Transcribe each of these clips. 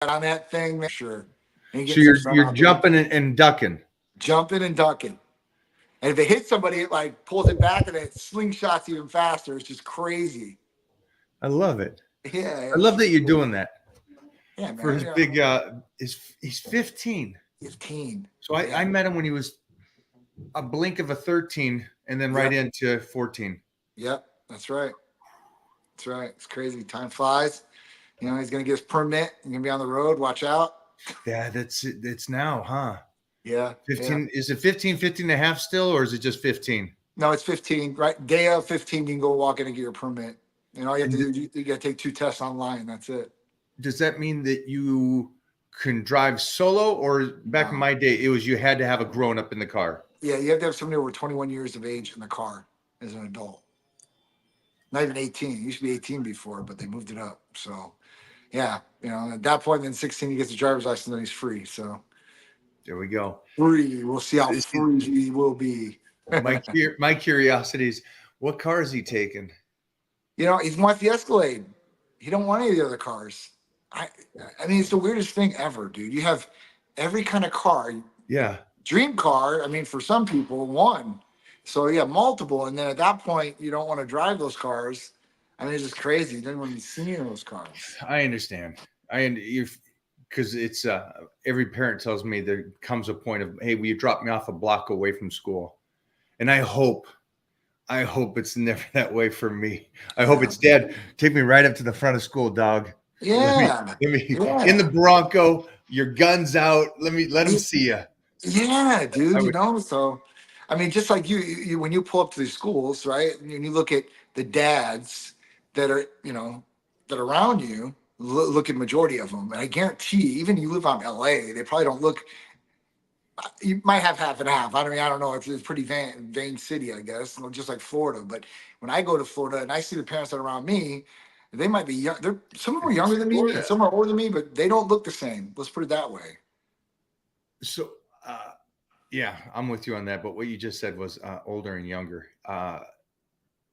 on that thing, make sure. And So get some sun you're out there. jumping and ducking. Jumping and ducking. And if it hits somebody, it like pulls it back and it slingshots even faster. It's just crazy. I love it. Yeah, I love that you're doing that yeah, for man. his Yeah. big. He's 15. 15. So I met him when he was a blink of a 13, and then right into 14. Yep, that's right. That's right. It's crazy. Time flies. He's gonna get his permit. He's gonna be on the road. Watch out. Yeah, that's it. It's now, huh? Yeah. 15. Is it 15, 15 and a half still, or is it just 15? No, it's 15. Right. Day of 15, you can go walk in and get your permit. And all you have to do, you got to take 2 tests online. That's it. Does that mean that you can drive solo, or back in my day, it was you had to have a grown up in the car? Yeah, you have to have somebody over 21 years of age in the car as an adult. Not even 18. It used to be 18 before, but they moved it up. So, yeah, at that point, then 16, he gets a driver's license, and then he's free. So, There we go. free. We'll see how free he will be. My curiosity is, what car is he taking? He wants the Escalade. He don't want any of the other cars. I mean, it's the weirdest thing ever, dude. You have every kind of car. Yeah. Dream car, I mean, for some people, one. So you have multiple, and then at that point, you don't want to drive those cars. I mean, it's just crazy. You don't want to be seeing those cars. I understand. Because it's every parent tells me there comes a point of, hey, will you drop me off a block away from school? And I hope it's never that way for me. I hope it's, Dad, take me right up to the front of school, dog. Yeah. Let me in the Bronco, your gun's out. Let him see you. Yeah, dude. So, I mean, just like you when you pull up to these schools, right? And you look at the dads that are, that are around you. Look at majority of them, and I guarantee you, even you live on LA, they probably don't look. You might have half and half. I don't know. It's a pretty vain city, I guess, just like Florida. But when I go to Florida and I see the parents that are around me, they might be young. Some of them are younger than me, and some are older than me, but they don't look the same. Let's put it that way. So, yeah, I'm with you on that. But what you just said was older and younger.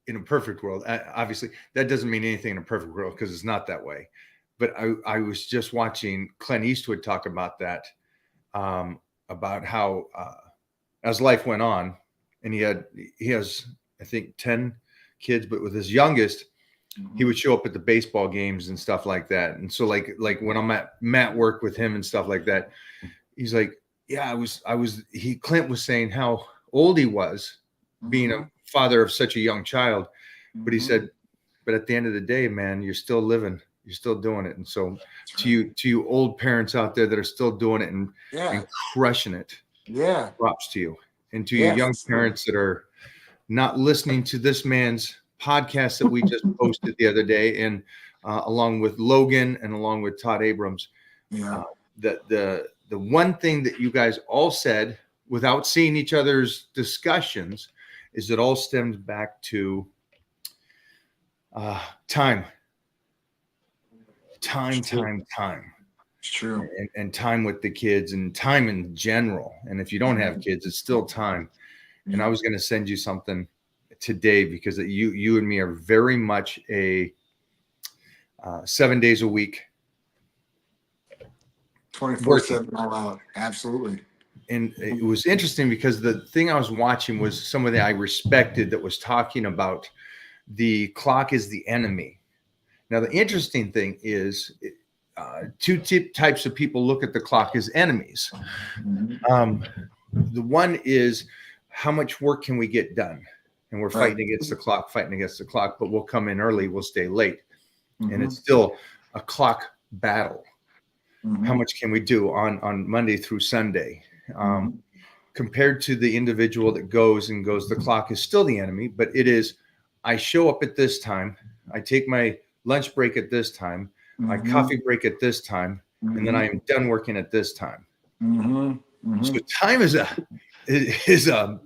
In a perfect world, obviously, that doesn't mean anything in a perfect world because it's not that way. But I was just watching Clint Eastwood talk about that, about how as life went on, and he has, I think, 10 kids, but with his youngest, he would show up at the baseball games and stuff like that. And so like when I'm at work with him and stuff like that, he's like, yeah, Clint was saying how old he was being a father of such a young child. But he said, but at the end of the day, man, you're still living, you're still doing it. And so to you old parents out there that are still doing it and crushing it, props to you. And to you young parents that are not listening to this man's podcast that we just posted the other day, and along with Logan and along with Todd Abrams, the one thing that you guys all said without seeing each other's discussions is it all stems back to time. It's true. And time with the kids and time in general. And if you don't have kids, it's still time. And I was going to send you something today because you and me are very much a 7 days a week, 24/7 all out. Absolutely. And it was interesting because the thing I was watching was somebody I respected that was talking about the clock is the enemy. Now, the interesting thing is two types of people look at the clock as enemies. The one is how much work can we get done? And we're fighting against the clock, but we'll come in early, we'll stay late. And it's still a clock battle. How much can we do on Monday through Sunday? Compared to the individual that goes, the clock is still the enemy, but it is, I show up at this time, I take my lunch break at this time, my coffee break at this time, and then I am done working at this time. So time is a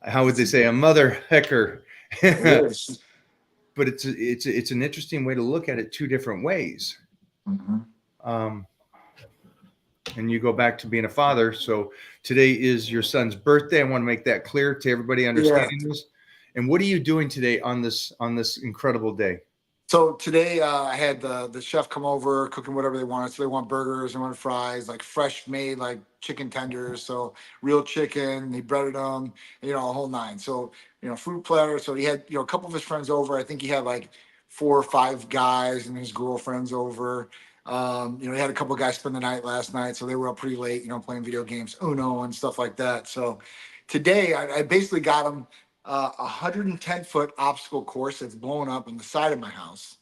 how would they say, a mother hecker. But it's an interesting way to look at it two different ways. And you go back to being a father. So today is your son's birthday. I want to make that clear to everybody understanding this. And what are you doing today on this incredible day? So today I had the chef come over, cooking whatever they wanted. So they want burgers, they want fries, like fresh made, like chicken tenders. So real chicken, he breaded them, a whole nine. So fruit platter. So he had a couple of his friends over. I think he had like 4 or 5 guys and his girlfriends over. He had a couple of guys spend the night last night, so they were up pretty late, playing video games, Uno and stuff like that. So today I basically got him 110-foot obstacle course that's blown up on the side of my house,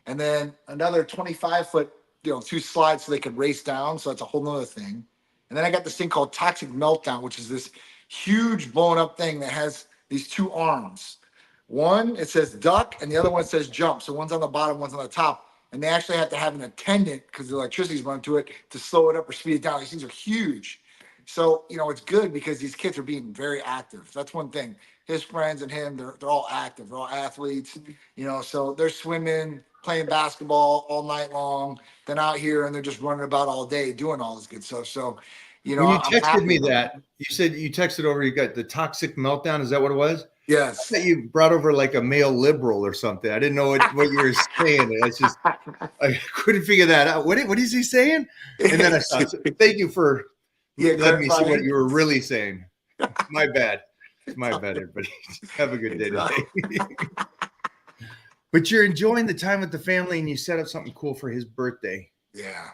and then another 25-foot, 2 slides so they could race down. So that's a whole nother thing. And then I got this thing called Toxic Meltdown, which is this huge blown up thing that has these 2 arms. One, it says duck, and the other one says jump. So one's on the bottom, one's on the top. And they actually have to have an attendant because the electricity's run to it to slow it up or speed it down. These things are huge. So, it's good because these kids are being very active. That's one thing. His friends and him, they're all active. They're all athletes, so they're swimming, playing basketball all night long. Then out here and they're just running about all day doing all this good stuff. So, When you I'm texted me happy. that, you said you texted over, you got the Toxic Meltdown. Is that what it was? Yes. That you brought over like a male liberal or something. I didn't know what you were saying. It's just, I couldn't figure that out. What is he saying? And then I saw, thank you for letting me see what you were really saying. My bad. My bad, everybody. Have a good day today. But you're enjoying the time with the family and you set up something cool for his birthday. Yeah.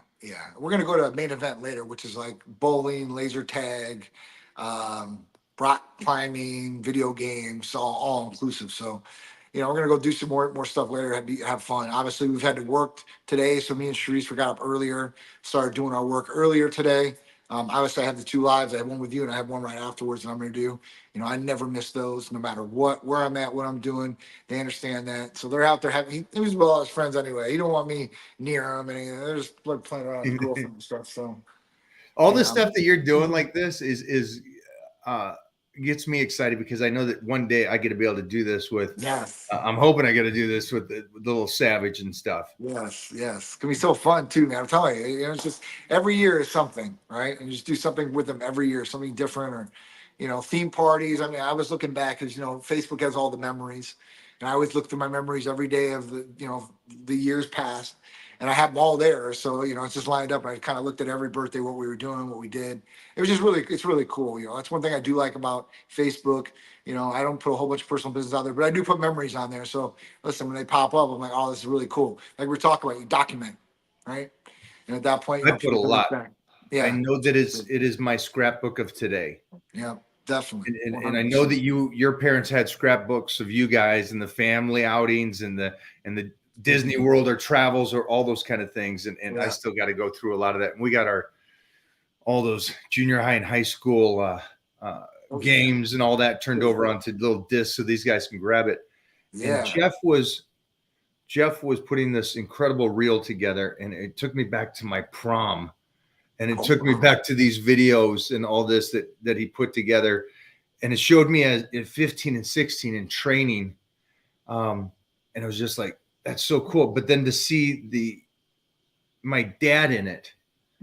We're going to go to a main event later, which is like bowling, laser tag, rock climbing, video games, all inclusive. So, we're going to go do some more stuff later, have fun. Obviously, we've had to work today. So me and Sharice, we got up earlier, started doing our work earlier today. Obviously, I have the 2 lives. I have one with you and I have one right afterwards that I'm going to do. I never miss those, no matter where I'm at, what I'm doing. They understand that. So they're out there he was with all his friends anyway. He don't want me near him. And they're just like playing around with his girlfriend and stuff. So all the stuff that you're doing like this is gets me excited because I know that one day I get to be able to do this with. Yes. I'm hoping I get to do this with the little Savage and stuff. Yes. It's gonna be so fun too, man. I'm telling you, it's just every year is something, right? And just do something with them every year, something different, or theme parties. I mean, I was looking back because Facebook has all the memories, and I always look through my memories every day of the years past, and I have them all there. So it's just lined up. I kind of looked at every birthday, what we were doing, what we did. It was just it's really cool. That's one thing I do like about Facebook. I don't put a whole bunch of personal business out there, but I do put memories on there. So listen, when they pop up, I'm like, oh, this is really cool. Like we're talking about, you document, right? And at that point, I put a lot. Yeah, I know that it is my scrapbook of today. Yeah, definitely. And I know that your parents had scrapbooks of you guys and the family outings and the Disney World or travels or all those kind of things. And yeah. I still got to go through a lot of that. And we got all those junior high and high school games and all that turned over onto little discs so these guys can grab it. Yeah. And Jeff was putting this incredible reel together, and it took me back to my prom, and it took me back to these videos and all this that he put together, and it showed me at 15 and 16 in training, and it was just like, that's so cool. But then to see my dad in it,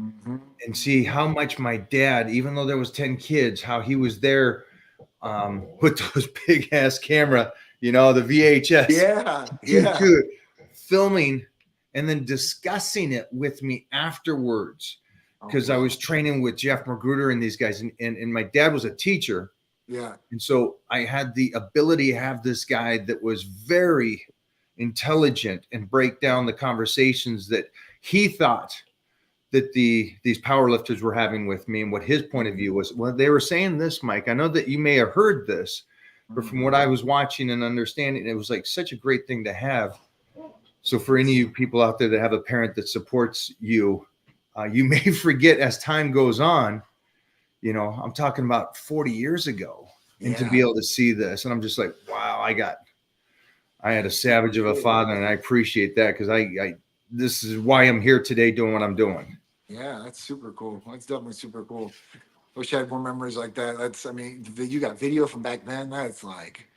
mm-hmm. and see how much my dad, even though there was 10 kids, how he was there with those big ass camera, the VHS, yeah, filming and then discussing it with me afterwards, because I was training with Jeff Magruder and these guys, and my dad was a teacher, and so I had the ability to have this guy that was very intelligent and break down the conversations that he thought that these power lifters were having with me, and what his point of view was. Well, they were saying this, Mike, I know that you may have heard this, but from what I was watching and understanding, it was like such a great thing to have. So for any of you people out there that have a parent that supports you, you may forget as time goes on, I'm talking about 40 years ago, and to be able to see this, and I'm just like, wow, I had a savage of a father, and I appreciate that, because this is why I'm here today doing what I'm doing. Yeah, that's super cool. That's definitely super cool. Wish I had more memories like that. You got video from back then. That's like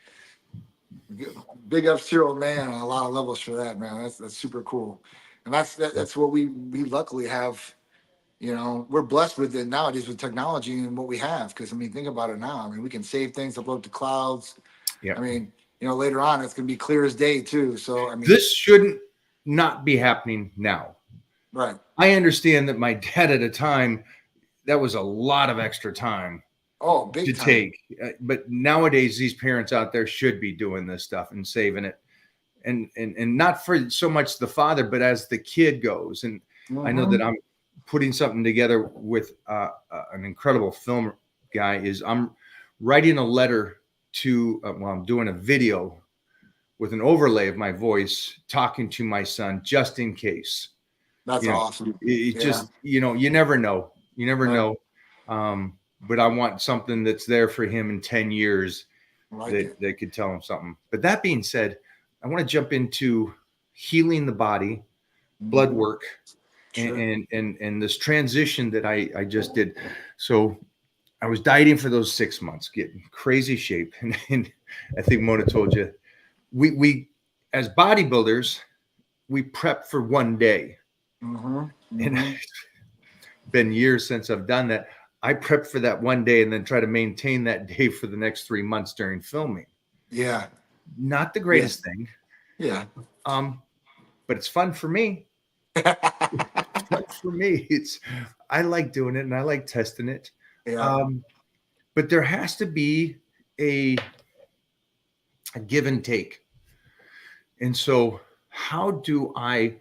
big up Cyril, man, on a lot of levels for that, man. That's super cool. And that's what we luckily have. We're blessed with it nowadays with technology and what we have. Because think about it now. We can save things, upload to clouds. Yeah. later on, it's going to be clear as day too. So, I mean, This shouldn't not be happening now. right. I understand that my dad at a time, that was a lot of extra time Oh, to big time. take. But nowadays, these parents out there should be doing this stuff and saving it. And not for so much the father, but as the kid goes. And I know that I'm putting something together with an incredible film guy. Is I'm writing a letter to, well, I'm doing a video with an overlay of my voice talking to my son just in case. That's awesome. It just, you never know. You never know. But I want something that's there for him in 10 years that could tell him something. But that being said, I want to jump into healing the body, blood work, and this transition that I just did. So I was dieting for those 6 months, getting crazy shape. And I think Mona told you, we as bodybuilders, we prep for one day. And it's been years since I've done that. I prep for that one day and then try to maintain that day for the next 3 months during filming. Yeah. Not the greatest thing. Yeah. But it's fun for me. I like doing it and I like testing it. Yeah. But there has to be a give and take. And so how do I,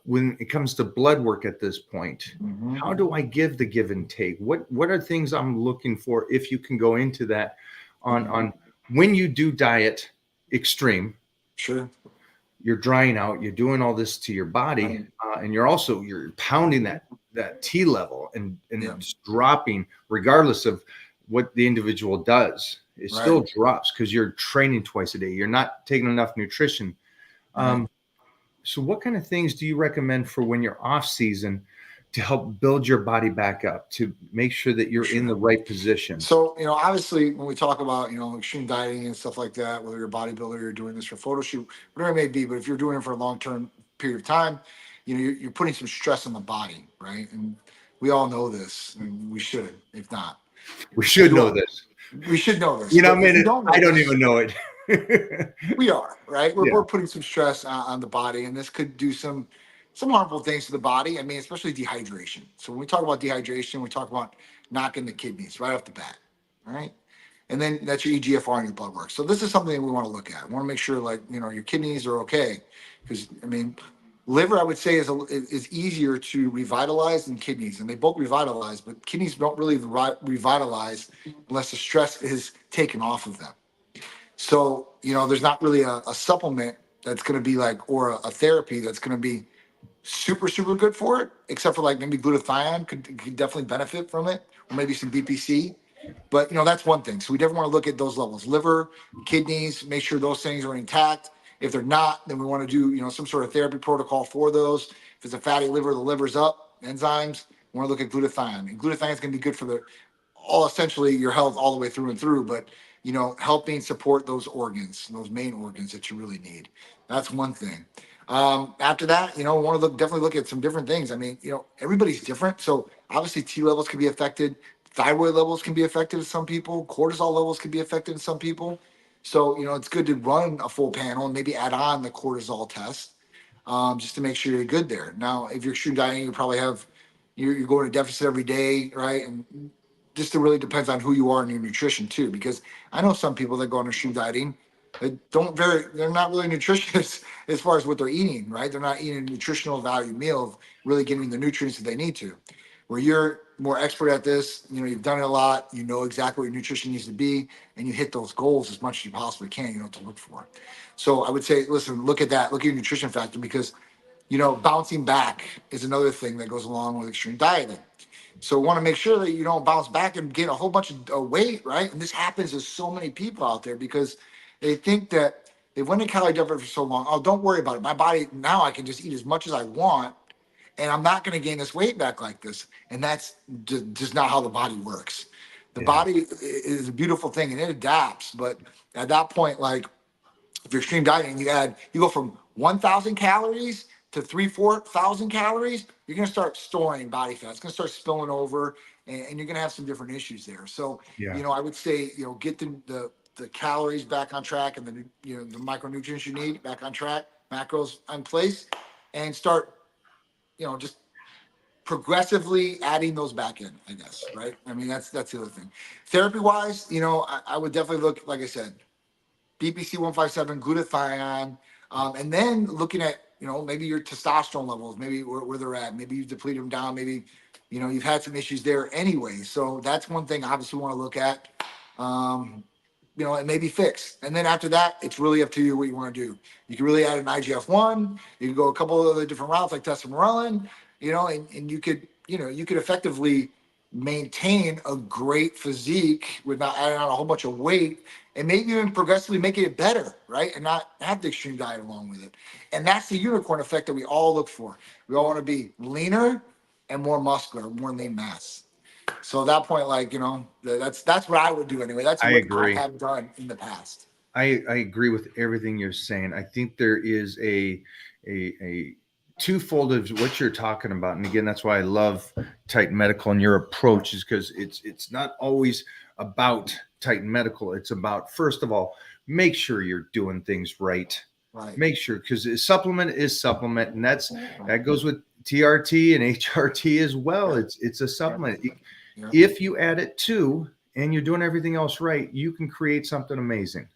when it comes to blood work at this point, how do I give the give and take? What are things I'm looking for, if you can go into that on when you do diet extreme? Sure. You're drying out, you're doing all this to your body, and you're pounding that T level and it's dropping regardless of what the individual does. It still drops because you're training twice a day. You're not taking enough nutrition. So what kind of things do you recommend for when you're off season to help build your body back up, to make sure that you're in the right position? So, obviously when we talk about, extreme dieting and stuff like that, whether you're a bodybuilder, you're doing this for photo shoot, whatever it may be, but if you're doing it for a long-term period of time, you're putting some stress on the body, right? And we all know this, and we should, if not. We should know this. We should know this. I don't even know it. We are, right? We're putting some stress on the body, and this could do some harmful things to the body. I mean, especially dehydration. So when we talk about dehydration, we talk about knocking the kidneys right off the bat, right? And then that's your EGFR and your blood work. So this is something we want to look at. We want to make sure, your kidneys are okay, because liver, I would say, is easier to revitalize than kidneys, and they both revitalize, but kidneys don't really revitalize unless the stress is taken off of them. So, there's not really a supplement that's going to be or a therapy that's going to be super, super good for it, except for maybe glutathione could definitely benefit from it, or maybe some BPC. But, that's one thing. So we definitely want to look at those levels: liver, kidneys, make sure those things are intact. If they're not, then we want to do, some sort of therapy protocol for those. If it's a fatty liver, the liver's up, enzymes, we want to look at glutathione. And glutathione is going to be good for essentially your health all the way through and through, but helping support those organs, those main organs that you really need. That's one thing. After that, we want to definitely look at some different things. I mean, everybody's different. So obviously T levels can be affected. Thyroid levels can be affected in some people. Cortisol levels can be affected in some people. So, it's good to run a full panel and maybe add on the cortisol test, just to make sure you're good there. Now, if you're extreme dieting, you probably you're going to deficit every day, right? And just it really depends on who you are and your nutrition too, because I know some people that go on extreme dieting that they're not really nutritious as far as what they're eating, right? They're not eating a nutritional value meal of really getting the nutrients that they need to. Where you're more expert at this, you've done it a lot, exactly what your nutrition needs to be, and you hit those goals as much as you possibly can, you know what to look for. So I would say, listen, look at that, look at your nutrition factor, because bouncing back is another thing that goes along with extreme dieting. So we want to make sure that you don't bounce back and gain a whole bunch of weight, right? And this happens to so many people out there because they think that they went in calorie deficit for so long. Oh, don't worry about it. My body, now I can just eat as much as I want, and I'm not going to gain this weight back like this. And that's just not how the body works. The body is a beautiful thing and it adapts. But at that point, if you're extreme dieting, you go from 1,000 calories to 4,000 calories, you're going to start storing body fat. It's going to start spilling over, and you're going to have some different issues there. So, I would say, get the the calories back on track and the the micronutrients you need back on track, macros in place, and start just progressively adding those back in, I guess, right? I mean, that's the other thing. Therapy wise, I would definitely look, like I said, BPC 157, glutathione, and then looking at maybe your testosterone levels, maybe where they're at, maybe you've depleted them down, maybe you've had some issues there anyway. So that's one thing obviously we want to look at. It may be fixed. And then after that, it's really up to you what you want to do. You can really add an IGF-1. You can go a couple of other different routes like testosterone, and you could effectively maintain a great physique without adding on a whole bunch of weight, and maybe even progressively making it better, right? And not have the extreme diet along with it. And that's the unicorn effect that we all look for. We all want to be leaner and more muscular, more lean mass. So at that point, that's what I would do anyway. That's what I have done in the past. I agree with everything you're saying. I think there is a twofold of what you're talking about. And again, that's why I love Titan Medical and your approach, is because it's not always about Titan Medical. It's about, first of all, make sure you're doing things right. Right. Make sure, because supplement is supplement, and that goes with TRT and HRT as well. It's a supplement. Yeah. If you add it to, and you're doing everything else right, you can create something amazing.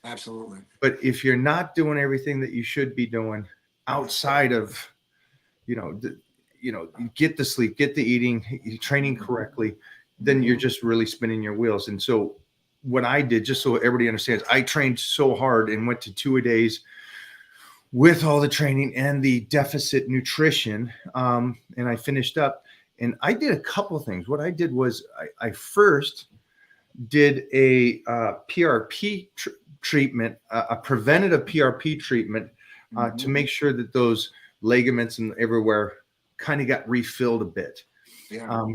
Absolutely. But if you're not doing everything that you should be doing outside of, get the sleep, get the eating, training correctly, then you're just really spinning your wheels. And so what I did, just so everybody understands, I trained so hard and went to 2-a-days with all the training and the deficit nutrition. And I finished up, and I did a couple of things. What I did was I first did a PRP treatment, a preventative PRP treatment, to make sure that those ligaments and everywhere kind of got refilled a bit. Yeah.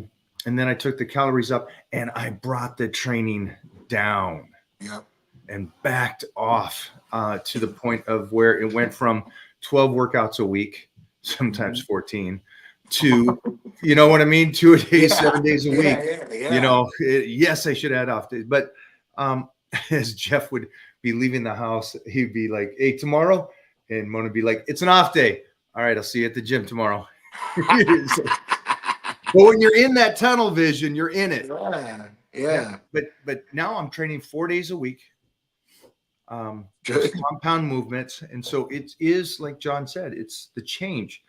And then I took the calories up, and I brought the training down. Yep. And backed off to the point of where it went from 12 workouts a week, sometimes 14, to, you know what I mean? 2 a day, 7 days a week. Yeah. Yes, I should add off days. But as Jeff would be leaving the house, he'd be like, hey, tomorrow? And Mona would be like, it's an off day. All right, I'll see you at the gym tomorrow. So, but when you're in that tunnel vision, you're in it. Yeah. But now I'm training 4 days a week. Compound movements. And so it is, like John said, it's the change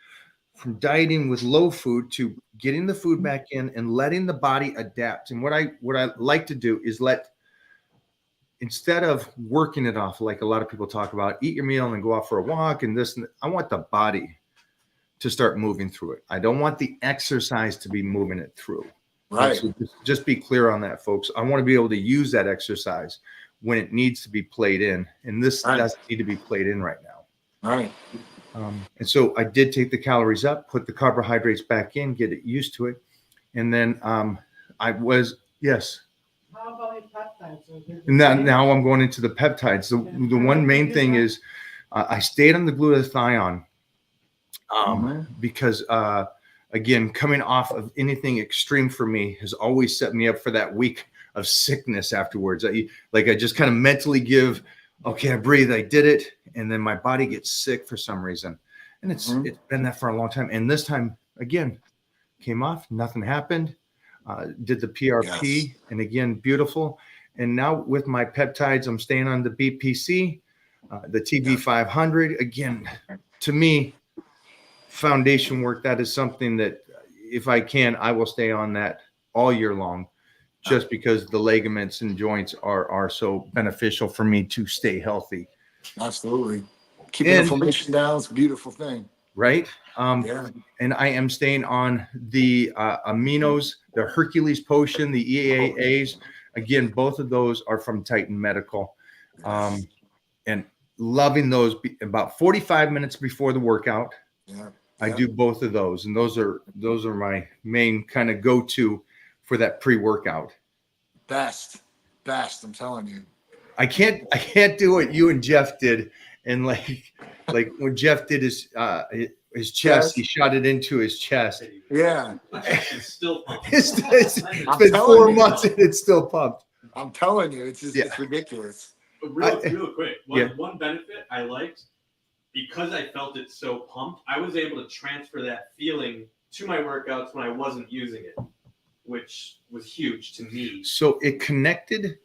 from dieting with low food to getting the food back in and letting the body adapt. And what I like to do is instead of working it off, like a lot of people talk about, eat your meal and then go out for a walk and this, and I want the body to start moving through it. I don't want the exercise to be moving it through. Right. So just be clear on that, folks. I want to be able to use that exercise when it needs to be played in. And this doesn't need to be played in right now. Right. And so I did take the calories up, put the carbohydrates back in, get it used to it. And then yes. How about your peptides? Now I'm going into the peptides. The one main thing is I stayed on the glutathione because, again, coming off of anything extreme for me has always set me up for that week of sickness afterwards. I just kind of mentally give, okay, I breathe, I did it, and then my body gets sick for some reason. And it's been that for a long time. And this time, again, came off, nothing happened. Did the PRP, and again, beautiful. And now with my peptides, I'm staying on the BPC, the TB500. Again, to me, foundation work, that is something that if I can, I will stay on that all year long, just because the ligaments and joints are so beneficial for me to stay healthy. Absolutely. Keeping inflammation down is a beautiful thing. Right. And I am staying on the aminos, the Hercules potion, the EAAs. Again, both of those are from Titan Medical. And loving those about 45 minutes before the workout. Yeah. I do both of those. And those are my main kind of go-to for that pre-workout. Best, I'm telling you. I can't do what you and Jeff did. And like when Jeff did his chest, he shot it into his chest. Yeah. It's still pumped. It's been 4 months and it's still pumped. I'm telling you, it's just Yeah. it's ridiculous. Real quick. Yeah. One benefit I liked, because I felt it so pumped, I was able to transfer that feeling to my workouts when I wasn't using it, which was huge to me. So it connected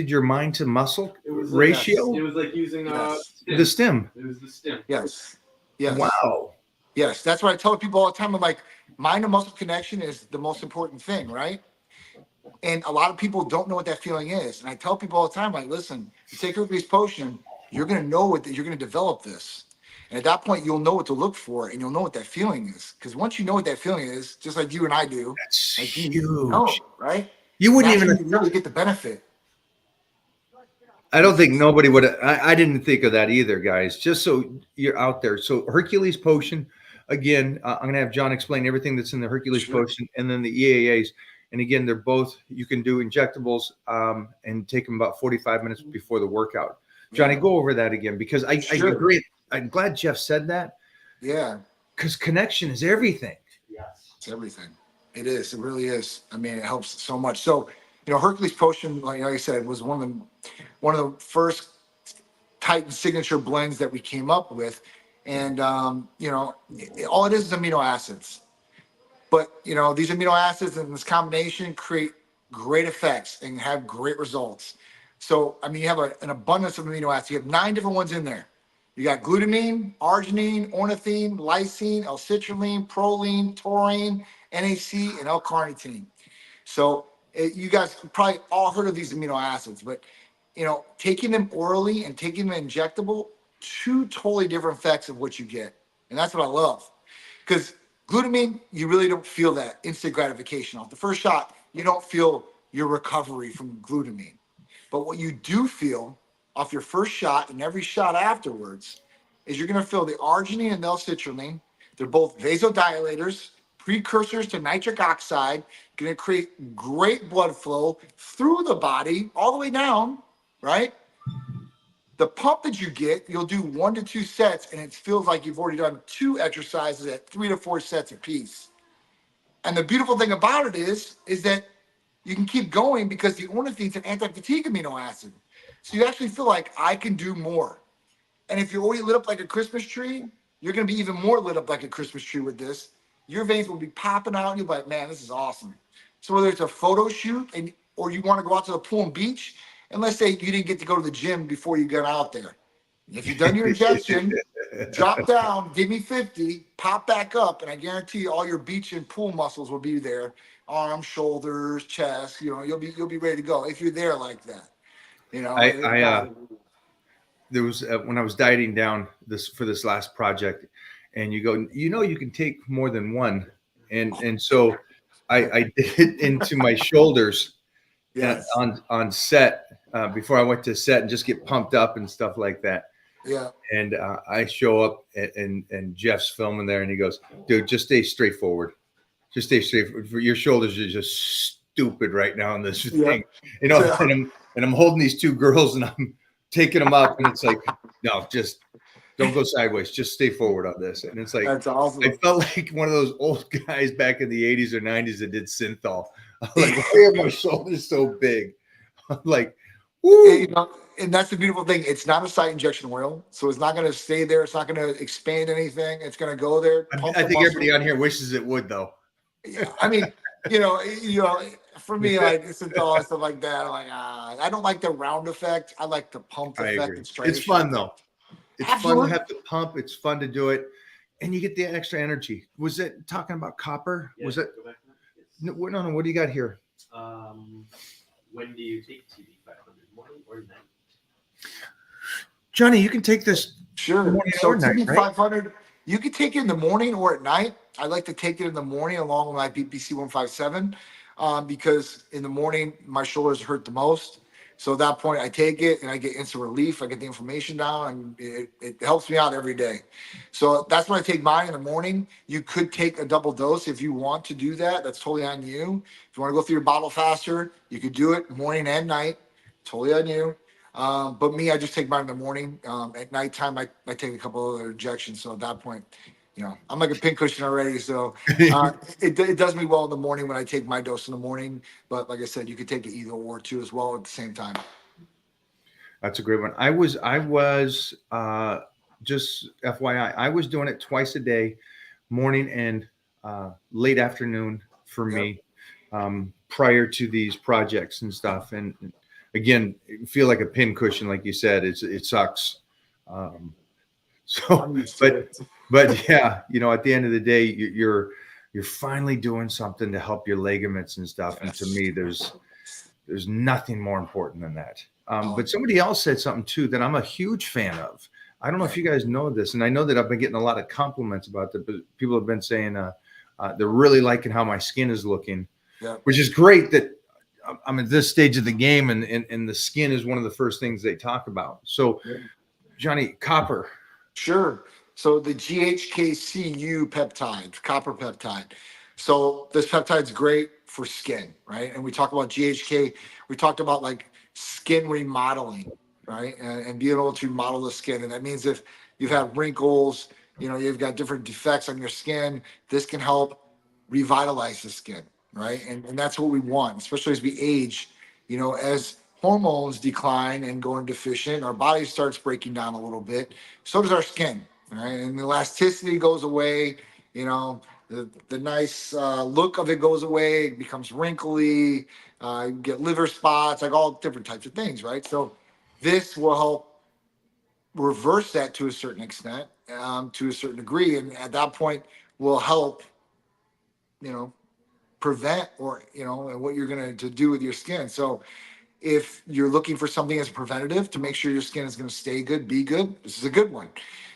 your mind to muscle It was ratio. It was like using Yes. stim. The stim. It was the stim. Yes. Yes. Wow. Yes. That's what I tell people all the time. I'm like, mind to muscle connection is the most important thing, right? And a lot of people don't know what that feeling is. And I tell people all the time, like, listen, you take Hercules Potion, you're going to know what you're going to develop this. And at that point, you'll know what to look for and you'll know what that feeling is. Because once you know what that feeling is, just like you and I do, That's like huge. you know, right? You wouldn't That's even when you really get the benefit. I don't think nobody would. I didn't think of that either, guys. Just so you're out there. So Hercules Potion, again, I'm going to have John explain everything that's in the Hercules Sure. Potion, and then the EAAs. And again, they're both. You can do injectables and take them about 45 minutes before the workout. Johnny, go over that again because I Sure. agree. I'm glad Jeff said that Yeah, because connection is everything. Yes. it's everything. It is. It really is. I mean, it helps so much. So, Hercules Potion, like I said, was one of the first Titan signature blends that we came up with. And, all it is amino acids. But, these amino acids and this combination create great effects and have great results. So, I mean, you have an abundance of amino acids. You have 9 different ones in there. You got glutamine, arginine, ornithine, lysine, L-citrulline, proline, taurine, NAC, and L-carnitine. So you guys probably all heard of these amino acids, but taking them orally and taking them injectable, 2 totally different effects of what you get. And that's what I love. Because glutamine, you really don't feel that instant gratification off the first shot. You don't feel your recovery from glutamine. But what you do feel off your first shot and every shot afterwards is you're going to feel the arginine and L-citrulline. They're both vasodilators, precursors to nitric oxide, going to create great blood flow through the body all the way down, right? The pump that you get, you'll do 1 to 2 sets, and it feels like you've already done 2 exercises at 3 to 4 sets apiece. And the beautiful thing about it is that you can keep going because the ornithine is an anti-fatigue amino acid. So you actually feel like I can do more. And if you're already lit up like a Christmas tree, you're going to be even more lit up like a Christmas tree with this. Your veins will be popping out and you'll be like, man, this is awesome. So whether it's a photo shoot or you want to go out to the pool and beach, and let's say you didn't get to go to the gym before you got out there. If you've done your injection, drop down, give me 50, pop back up, and I guarantee you all your beach and pool muscles will be there. Arms, shoulders, chest, you'll be ready to go if you're there like that. There was when I was dieting down for this last project, and you go, you can take more than one, and so I did it into my shoulders. Yes. On set before I went to set and just get pumped up and stuff like that. Yeah. And I show up and Jeff's filming there and he goes, dude, just stay straightforward. Just stay straightforward. Your shoulders are just stupid right now in this thing. And I'm holding these 2 girls and I'm taking them up and it's like, no, just don't go sideways. Just stay forward on this. And it's like, that's awesome. I felt like one of those old guys back in the 80s or 90s that did synthol. I'm like, why are my shoulders so big? I'm like, woo. And that's the beautiful thing. It's not a site injection oil, so it's not going to stay there. It's not going to expand anything. It's going to go there. I think everybody on here wishes it would, though. Yeah, I mean, for me, like synthol and stuff like that, I'm like, I don't like the round effect. I like the pump I effect. agree. And straight It's fun though. It's Absolutely. fun to have the pump. It's fun to do it, and you get the extra energy. Was it talking about copper? Yeah, Was it? go back to that. Yes. No. What do you got here? When do you take TB 500, morning or night? Johnny, you can take this. Sure. Morning So or night, right? 500, you can take it in the morning or at night. I like to take it in the morning along with my BPC 157 because in the morning my shoulders hurt the most. So at that point I take it and I get instant relief. I get the inflammation down and it helps me out every day. So that's when I take mine in the morning. You could take a double dose if you want to do that. That's totally on you. If you want to go through your bottle faster, you could do it morning and night. Totally on you. But me, I just take mine in the morning. At nighttime, I take a couple other injections. So at that point, I'm like a pincushion already. So it does me well in the morning when I take my dose in the morning. But like I said, you could take it either or too as well at the same time. That's a great one. I was just FYI, I was doing it twice a day, morning and late afternoon for me, prior to these projects and stuff. And again, feel like a pin cushion, like you said. It sucks. So, I'm used to it. but yeah, at the end of the day, you're finally doing something to help your ligaments and stuff. And to me, there's nothing more important than that. But somebody else said something too that I'm a huge fan of. I don't know if you guys know this, and I know that I've been getting a lot of compliments about that, but people have been saying they're really liking how my skin is looking, which is great that I'm at this stage of the game, and the skin is one of the first things they talk about. So, Johnny, copper. Sure. So the GHKCU peptide, copper peptide. So this peptide's great for skin, right? And we talk about GHK. We talked about like skin remodeling, right? And being able to model the skin. And that means if you've had wrinkles, you've got different defects on your skin, this can help revitalize the skin, right? And that's what we want, especially as we age, as hormones decline and go deficient, our body starts breaking down a little bit. So does our skin, right? And the elasticity goes away, the nice look of it goes away, it becomes wrinkly, you get liver spots, like all different types of things, right? So this will help reverse that to a certain extent, to a certain degree. And at that point will help, prevent or, and what you're going to do with your skin. So if you're looking for something as a preventative to make sure your skin is going to stay good, be good, this is a good one.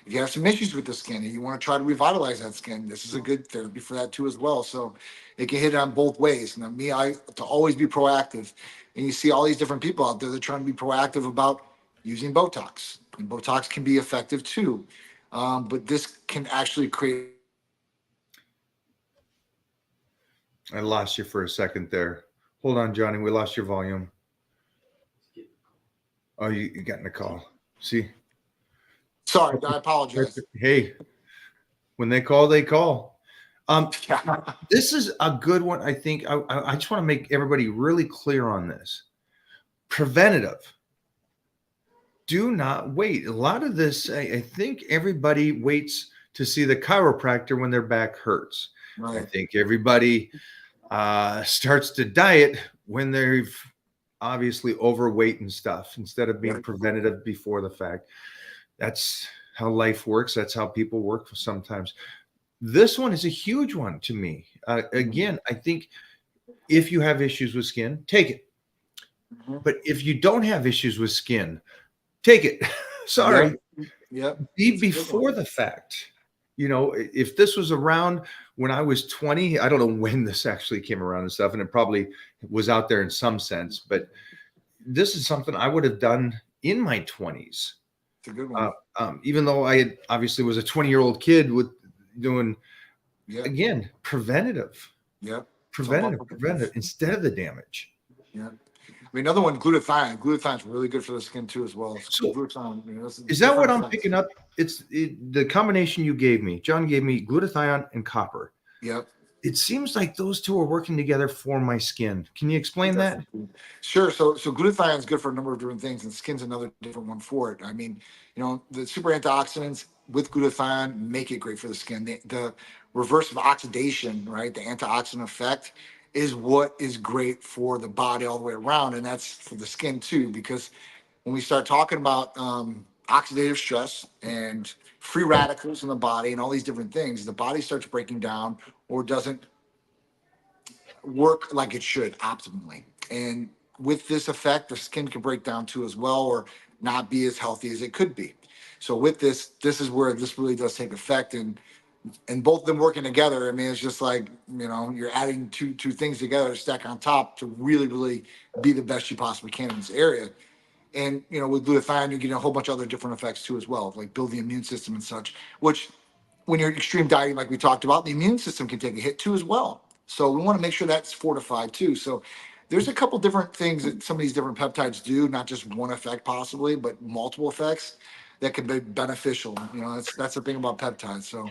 If you have some issues with the skin and you want to try to revitalize that skin, this is a good therapy for that too as well. So it can hit it on both ways. And I to always be proactive. And you see all these different people out there that are trying to be proactive about using Botox. And Botox can be effective too. But this can actually create. I lost you for a second there. Hold on, Johnny. We lost your volume. Oh, you got in a call. See? Sorry, I apologize. Hey, when they call, they call. This is a good one. I think I just want to make everybody really clear on this. Preventative. Do not wait. A lot of this, I think everybody waits to see the chiropractor when their back hurts. Right. I think everybody starts to diet when they've obviously overweight and stuff instead of being preventative before the fact. That's how life works. That's how people work sometimes. This one is a huge one to me. Again, I think if you have issues with skin, take it. But if you don't have issues with skin, take it. Sorry. Be before the fact. If this was around when I was 20, I don't know when this actually came around and stuff, and it probably was out there in some sense, but this is something I would have done in my 20s. It's a good one. Even though I obviously was a 20-year-old kid with doing, again, preventative. Preventative instead of the damage. Another one, glutathione. Glutathione's really good for the skin too, as well. So, is that what I'm picking up? It's the combination you gave me. John gave me glutathione and copper. It seems like those two are working together for my skin. Can you explain that? Sure. So glutathione is good for a number of different things, and skin's another different one for it. I mean, the super antioxidants with glutathione make it great for the skin. The reverse of oxidation, right? The antioxidant effect is what is great for the body all the way around, and that's for the skin too. Because when we start talking about oxidative stress and free radicals in the body and all these different things, the body starts breaking down or doesn't work like it should optimally. And with this effect, the skin can break down too as well, or not be as healthy as it could be. So with this is where this really does take effect, and both of them working together. I mean, it's just like, you're adding two things together to stack on top to really, really be the best you possibly can in this area. And, with glutathione, you're getting a whole bunch of other different effects too as well, like build the immune system and such, which when you're extreme dieting, like we talked about, the immune system can take a hit too as well. So we want to make sure that's fortified too. So there's a couple different things that some of these different peptides do, not just one effect possibly, but multiple effects that can be beneficial. That's the thing about peptides. So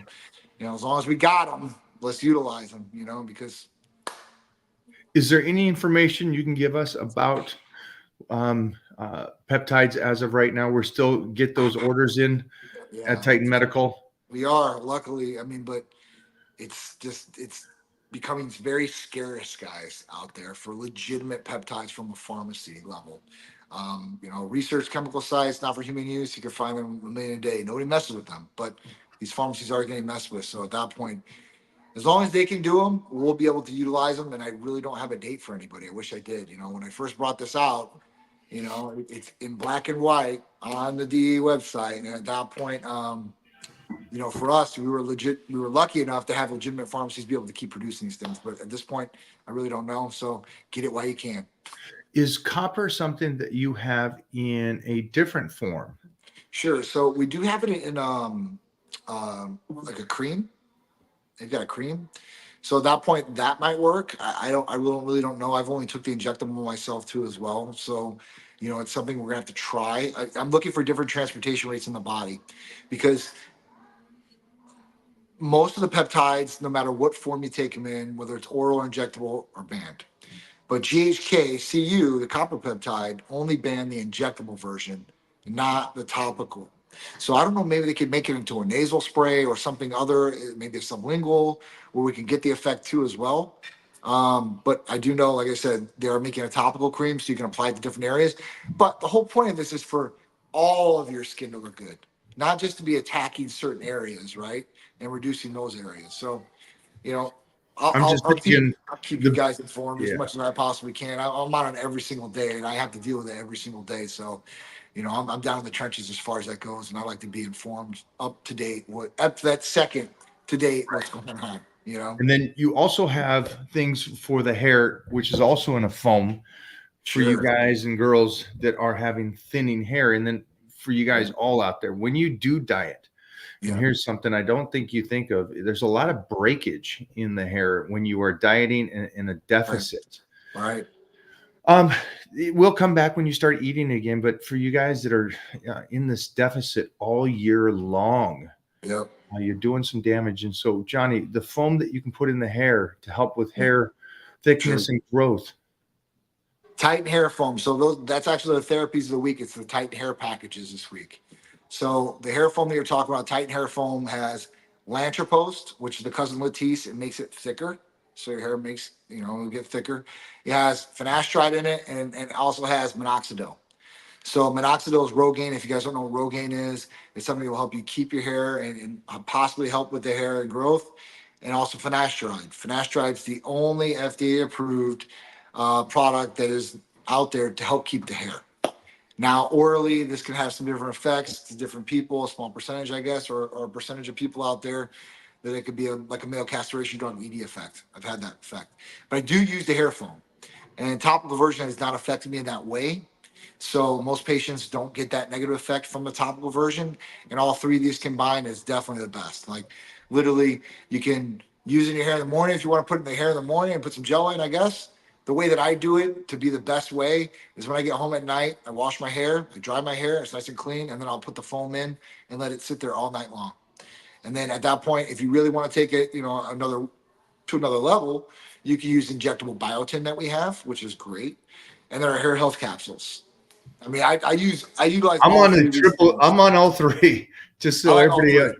as long as we got them, let's utilize them, because Is there any information you can give us about peptides as of right now? We're still get those orders in yeah, at Titan Medical. we are luckily. but it's becoming very scarce, guys, out there for legitimate peptides from a pharmacy level. Research chemical sites, not for human use. You can find them a million a day. Nobody messes with them, but these pharmacies are getting messed with. So at that point, as long as they can do them, we'll be able to utilize them. And I really don't have a date for anybody. I wish I did. When I first brought this out, it's in black and white on the DE website. And at that point, for us, we were lucky enough to have legitimate pharmacies be able to keep producing these things. But at this point, I really don't know. So get it while you can. Is copper something that you have in a different form? Sure. So we do have it in like a cream. They've got a cream. So at that point, that might work. I really don't know. I've only took the injectable myself too as well. So, it's something we're gonna have to try. I'm looking for different transportation rates in the body, because most of the peptides, no matter what form you take them in, whether it's oral or injectable, are banned. But GHK, CU, the copper peptide, only banned the injectable version, not the topical. So I don't know, maybe they could make it into a nasal spray or something other, maybe a sublingual, where we can get the effect too as well. But I do know, like I said, they are making a topical cream so you can apply it to different areas. But the whole point of this is for all of your skin to look good, not just to be attacking certain areas, right? And reducing those areas. So, I'll keep you guys informed as much as I possibly can. I'm on it every single day, and I have to deal with it every single day. So, I'm down in the trenches as far as that goes, and I like to be informed, up to date, up to that second to date, what's going on. And then you also have things for the hair, which is also in a foam for you guys and girls that are having thinning hair. And then for you guys all out there, when you do diet, and here's something I don't think you think of, there's a lot of breakage in the hair when you are dieting in a deficit. Right. We'll come back when you start eating again, but for you guys that are in this deficit all year long, you're doing some damage. And so, Johnny, the foam that you can put in the hair to help with hair thickness and growth. Titan hair foam. So that's actually the therapies of the week. It's the Titan hair packages this week. So the hair foam that you're talking about, Titan hair foam, has Lantrapost, which is the cousin Latisse. It makes it thicker. So your hair makes, it'll get thicker. It has finasteride in it, and it also has minoxidil. So minoxidil is Rogaine. If you guys don't know what Rogaine is, it's something that will help you keep your hair and possibly help with the hair and growth. And also finasteride. Finasteride is the only FDA-approved product that is out there to help keep the hair. Now, orally, this can have some different effects to different people, a small percentage, I guess, or a percentage of people out there, that it could be like a male castration drug ED effect. I've had that effect. But I do use the hair foam. And topical version has not affected me in that way. So most patients don't get that negative effect from the topical version. And all three of these combined is definitely the best. Like, literally, you can use it in your hair in the morning if you want to put it in the hair in the morning and put some gel in, I guess. The way that I do it to be the best way is when I get home at night, I wash my hair, I dry my hair, it's nice and clean, and then I'll put the foam in and let it sit there all night long. And then at that point, if you really want to take it, another level, you can use injectable biotin that we have, which is great. And there are hair health capsules. I mean, I utilize. I'm on all three, just so everybody.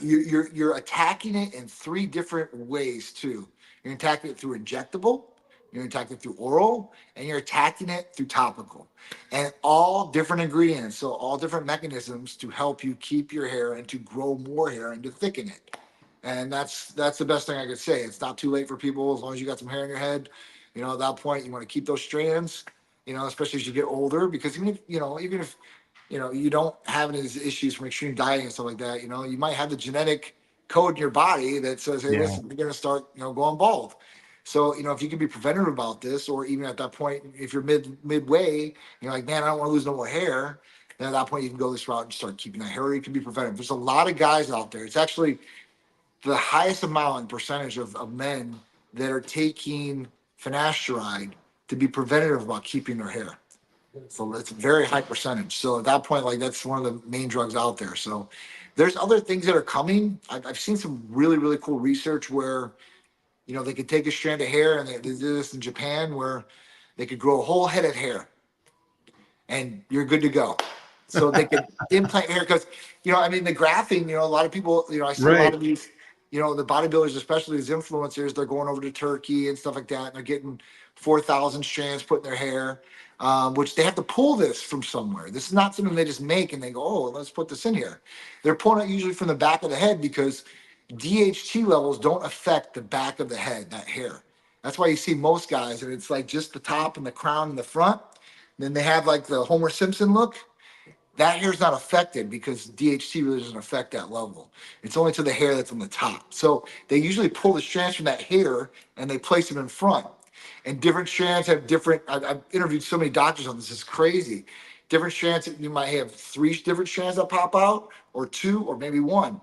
You're attacking it in three different ways too. You're attacking it through injectable, you're attacking it through oral, and you're attacking it through topical. And all different ingredients, so all different mechanisms to help you keep your hair and to grow more hair and to thicken it. And that's the best thing I could say. It's not too late for people as long as you got some hair in your head. At that point, you want to keep those strands. Especially as you get older, because even if you don't have any issues from extreme dieting and stuff like that, you might have the genetic code in your body that says, hey, listen, you're going to start, going bald. So, if you can be preventative about this, or even at that point, if you're midway, you're like, man, I don't want to lose no more hair. Then at that point, you can go this route and start keeping that hair, or you can be preventative. There's a lot of guys out there. It's actually the highest amount and percentage of men that are taking finasteride to be preventative about keeping their hair. So it's a very high percentage. So at that point, like, that's one of the main drugs out there. So there's other things that are coming. I've seen some really, really cool research where, you know, they could take a strand of hair, and they did this in Japan where they could grow a whole head of hair and you're good to go. So they could implant hair because, you know, I mean, the grafting, you know, a lot of people, you know, I see a lot of these, you know, the bodybuilders, especially these influencers, they're going over to Turkey and stuff like that, and they're getting 4,000 strands put in their hair, which they have to pull this from somewhere. This is not something they just make and they go, oh, let's put this in here. They're pulling it usually from the back of the head because DHT levels don't affect the back of the head, that hair. That's why you see most guys, and it's like just the top and the crown and the front. Then they have like the Homer Simpson look. That hair's not affected because DHT really doesn't affect that level. It's only to the hair that's on the top. So they usually pull the strands from that hair and they place them in front. And different strands have different. I've interviewed so many doctors on this. It's crazy. Different strands. You might have 3 different strands that pop out, or 2, or maybe 1.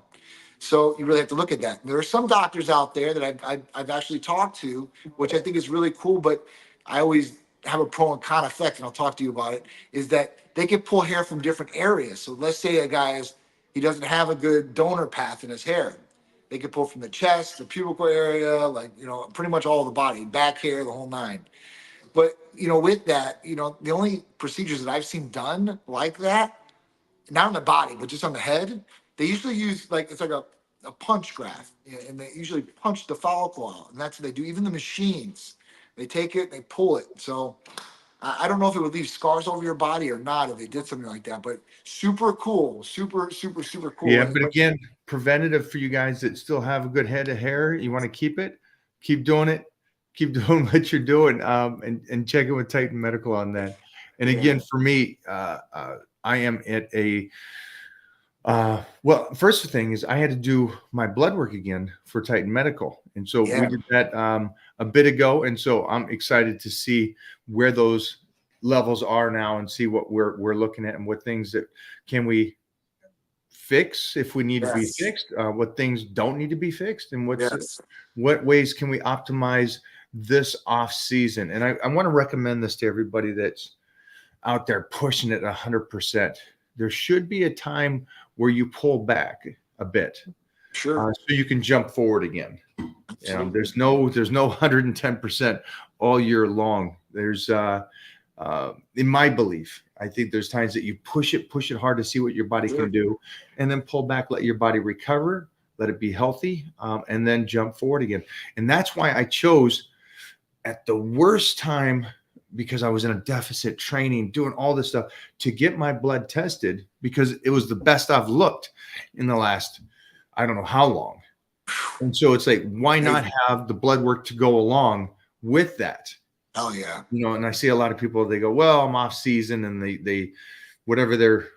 So you really have to look at that. There are some doctors out there that I've actually talked to, which I think is really cool, but I always have a pro and con effect, and I'll talk to you about it, is that they can pull hair from different areas. So let's say a guy he doesn't have a good donor path in his hair. They can pull from the chest, the pubic area, like, you know, pretty much all of the body, back hair, the whole 9. But, you know, with that, you know, the only procedures that I've seen done like that, not on the body, but just on the head, they usually use like, it's like a punch graft, and they usually punch the follicle out, and that's what they do. Even the machines, they take it, they pull it. So I don't know if it would leave scars over your body or not if they did something like that, but super cool, super, super, super cool. Yeah, but again, preventative for you guys that still have a good head of hair. You want to keep it, keep doing it, keep doing what you're doing, and check it with Titan Medical on that. And again, for me, I am at a well, first thing is I had to do my blood work again for Titan Medical. And so we did that a bit ago. And so I'm excited to see where those levels are now and see what we're looking at and what things that can we fix if we need to be fixed, what things don't need to be fixed, and what ways can we optimize this off season. And I want to recommend this to everybody that's out there pushing it 100%. There should be a time where you pull back a bit, so you can jump forward again. There's no 110% all year long. There's in my belief, I think there's times that you push it hard to see what your body can do, and then pull back, let your body recover, let it be healthy, and then jump forward again. And that's why I chose at the worst time, because I was in a deficit training, doing all this stuff, to get my blood tested, because it was the best I've looked in the last, I don't know how long. And so it's like, why not have the blood work to go along with that? Oh yeah. You know, and I see a lot of people, they go, well, I'm off season, and they whatever their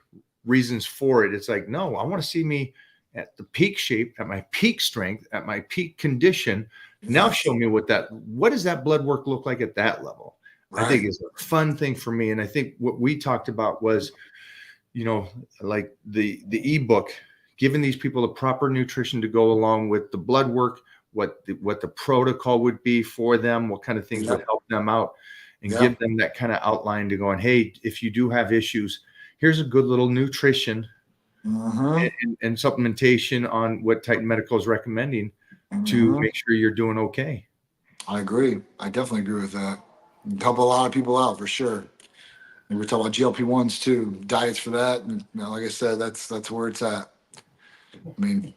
reasons for it. It's like, no, I want to see me at the peak shape, at my peak strength, at my peak condition. Now show me what does that blood work look like at that level? I think it's a fun thing for me. And I think what we talked about was, you know, like the ebook, giving these people the proper nutrition to go along with the blood work, what the protocol would be for them, what kind of things would help them out, and give them that kind of outline to go on, hey, if you do have issues, here's a good little nutrition and supplementation on what Titan Medical is recommending to make sure you're doing okay. I agree. I definitely agree with that. Help a lot of people out for sure. And we're talking about GLP-1s too, diets for that. And, you know, like I said, that's where it's at. I mean,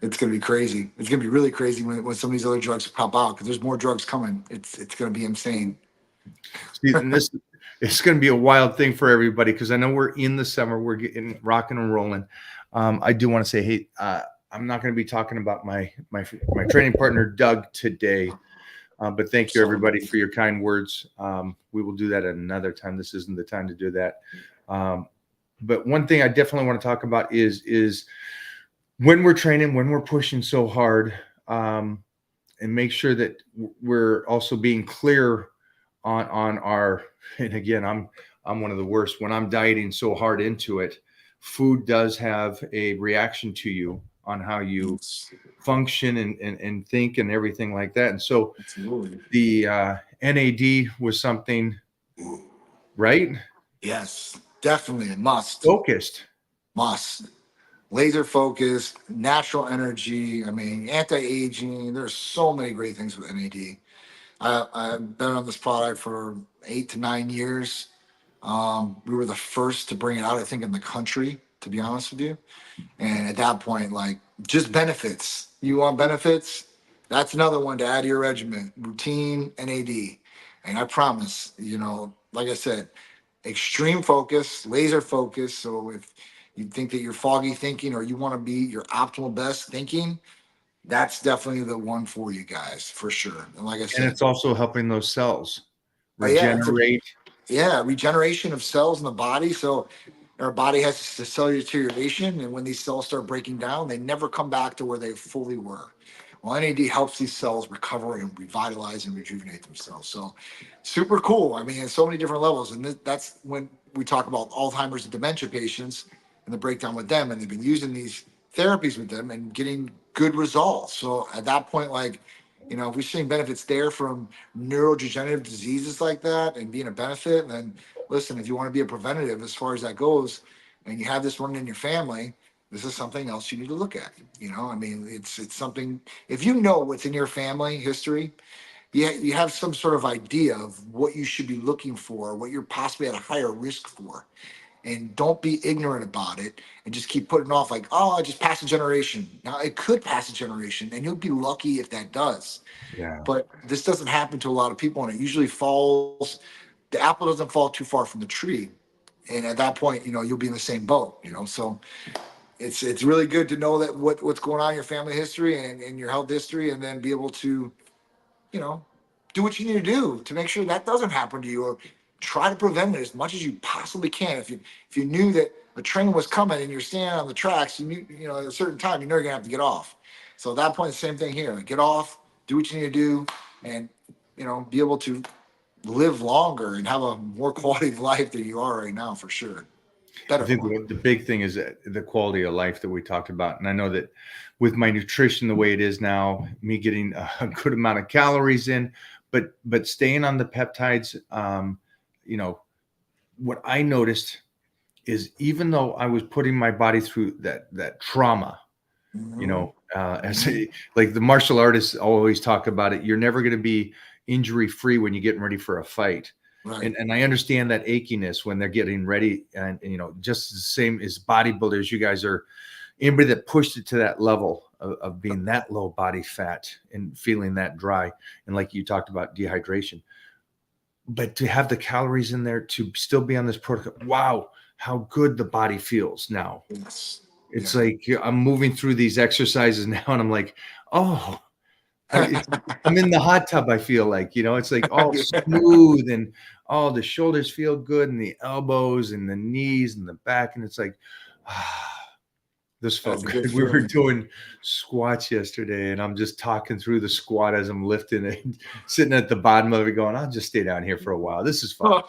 it's going to be crazy. It's going to be really crazy when some of these other drugs pop out, because there's more drugs coming. It's going to be insane. See, and it's going to be a wild thing for everybody, because I know we're in the summer, we're getting rocking and rolling. I do want to say, hey, I'm not going to be talking about my training partner Doug today, but thank you everybody for your kind words. We will do that at another time. This isn't the time to do that. But one thing I definitely want to talk about is when we're training, when we're pushing so hard, and make sure that we're also being clear on our, and again, I'm one of the worst when I'm dieting so hard into it. Food does have a reaction to you on how you function and think and everything like that. And so the NAD was something, right? Yes, definitely a must. Focused. Must. laser focused, natural energy. I mean, anti-aging. There's so many great things with NAD. I've been on this product for 8 to 9 years. We were the first to bring it out, I think, in the country, to be honest with you. And at that point, like, just benefits. You want benefits? That's another one to add to your regimen. Routine NAD. And I promise, like I said, extreme focus, laser focus. So if you think that you're foggy thinking or you want to be your optimal best thinking, that's definitely the one for you guys, for sure. And like I And said, it's also helping those cells yeah, it's regenerate. regeneration of cells in the body. So our body has the cellular deterioration, and when these cells start breaking down, they never come back to where they fully were. Well, NAD helps these cells recover and revitalize and rejuvenate themselves. So super cool. I mean, in so many different levels. And that's when we talk about Alzheimer's and dementia patients and the breakdown with them. And they've been using these therapies with them and getting good results. So at that point, like, if we're seeing benefits there from neurodegenerative diseases like that and being a benefit, then listen, if you want to be a preventative as far as that goes, and you have this running in your family, this is something else you need to look at. I mean, it's something. If you know what's in your family history, you have some sort of idea of what you should be looking for, what you're possibly at a higher risk for, and don't be ignorant about it and just keep putting off like, oh, I just passed a generation. Now it could pass a generation, and you'll be lucky if that does. Yeah. But this doesn't happen to a lot of people, and it usually falls. The apple doesn't fall too far from the tree, and at that point, you'll be in the same boat. So it's really good to know that what's going on in your family history and your health history, and then be able to, do what you need to do to make sure that doesn't happen to you, or try to prevent it as much as you possibly can. If you knew that a train was coming and you're standing on the tracks, you knew, at a certain time, you're gonna have to get off. So at that point, the same thing here. Like, get off, do what you need to do, and be able to live longer and have a more quality of life than you are right now, for sure. I think the big thing is the quality of life that we talked about. And I know that with my nutrition the way it is now, me getting a good amount of calories in, but staying on the peptides, what I noticed is even though I was putting my body through that trauma, like the martial artists always talk about it, you're never going to be injury free when you're getting ready for a fight. Right. And I understand that achiness when they're getting ready, and just the same as bodybuilders, you guys are anybody that pushed it to that level of being that low body fat and feeling that dry, and like you talked about dehydration, but to have the calories in there to still be on this protocol, wow, how good the body feels now. Yes. It's like I'm moving through these exercises now, and I'm like, oh. I'm in the hot tub. I feel like, it's like all smooth, and all the shoulders feel good, and the elbows and the knees and the back. And it's like, this felt good. We were doing squats yesterday, and I'm just talking through the squat as I'm lifting it, sitting at the bottom of it going, I'll just stay down here for a while. This is fun.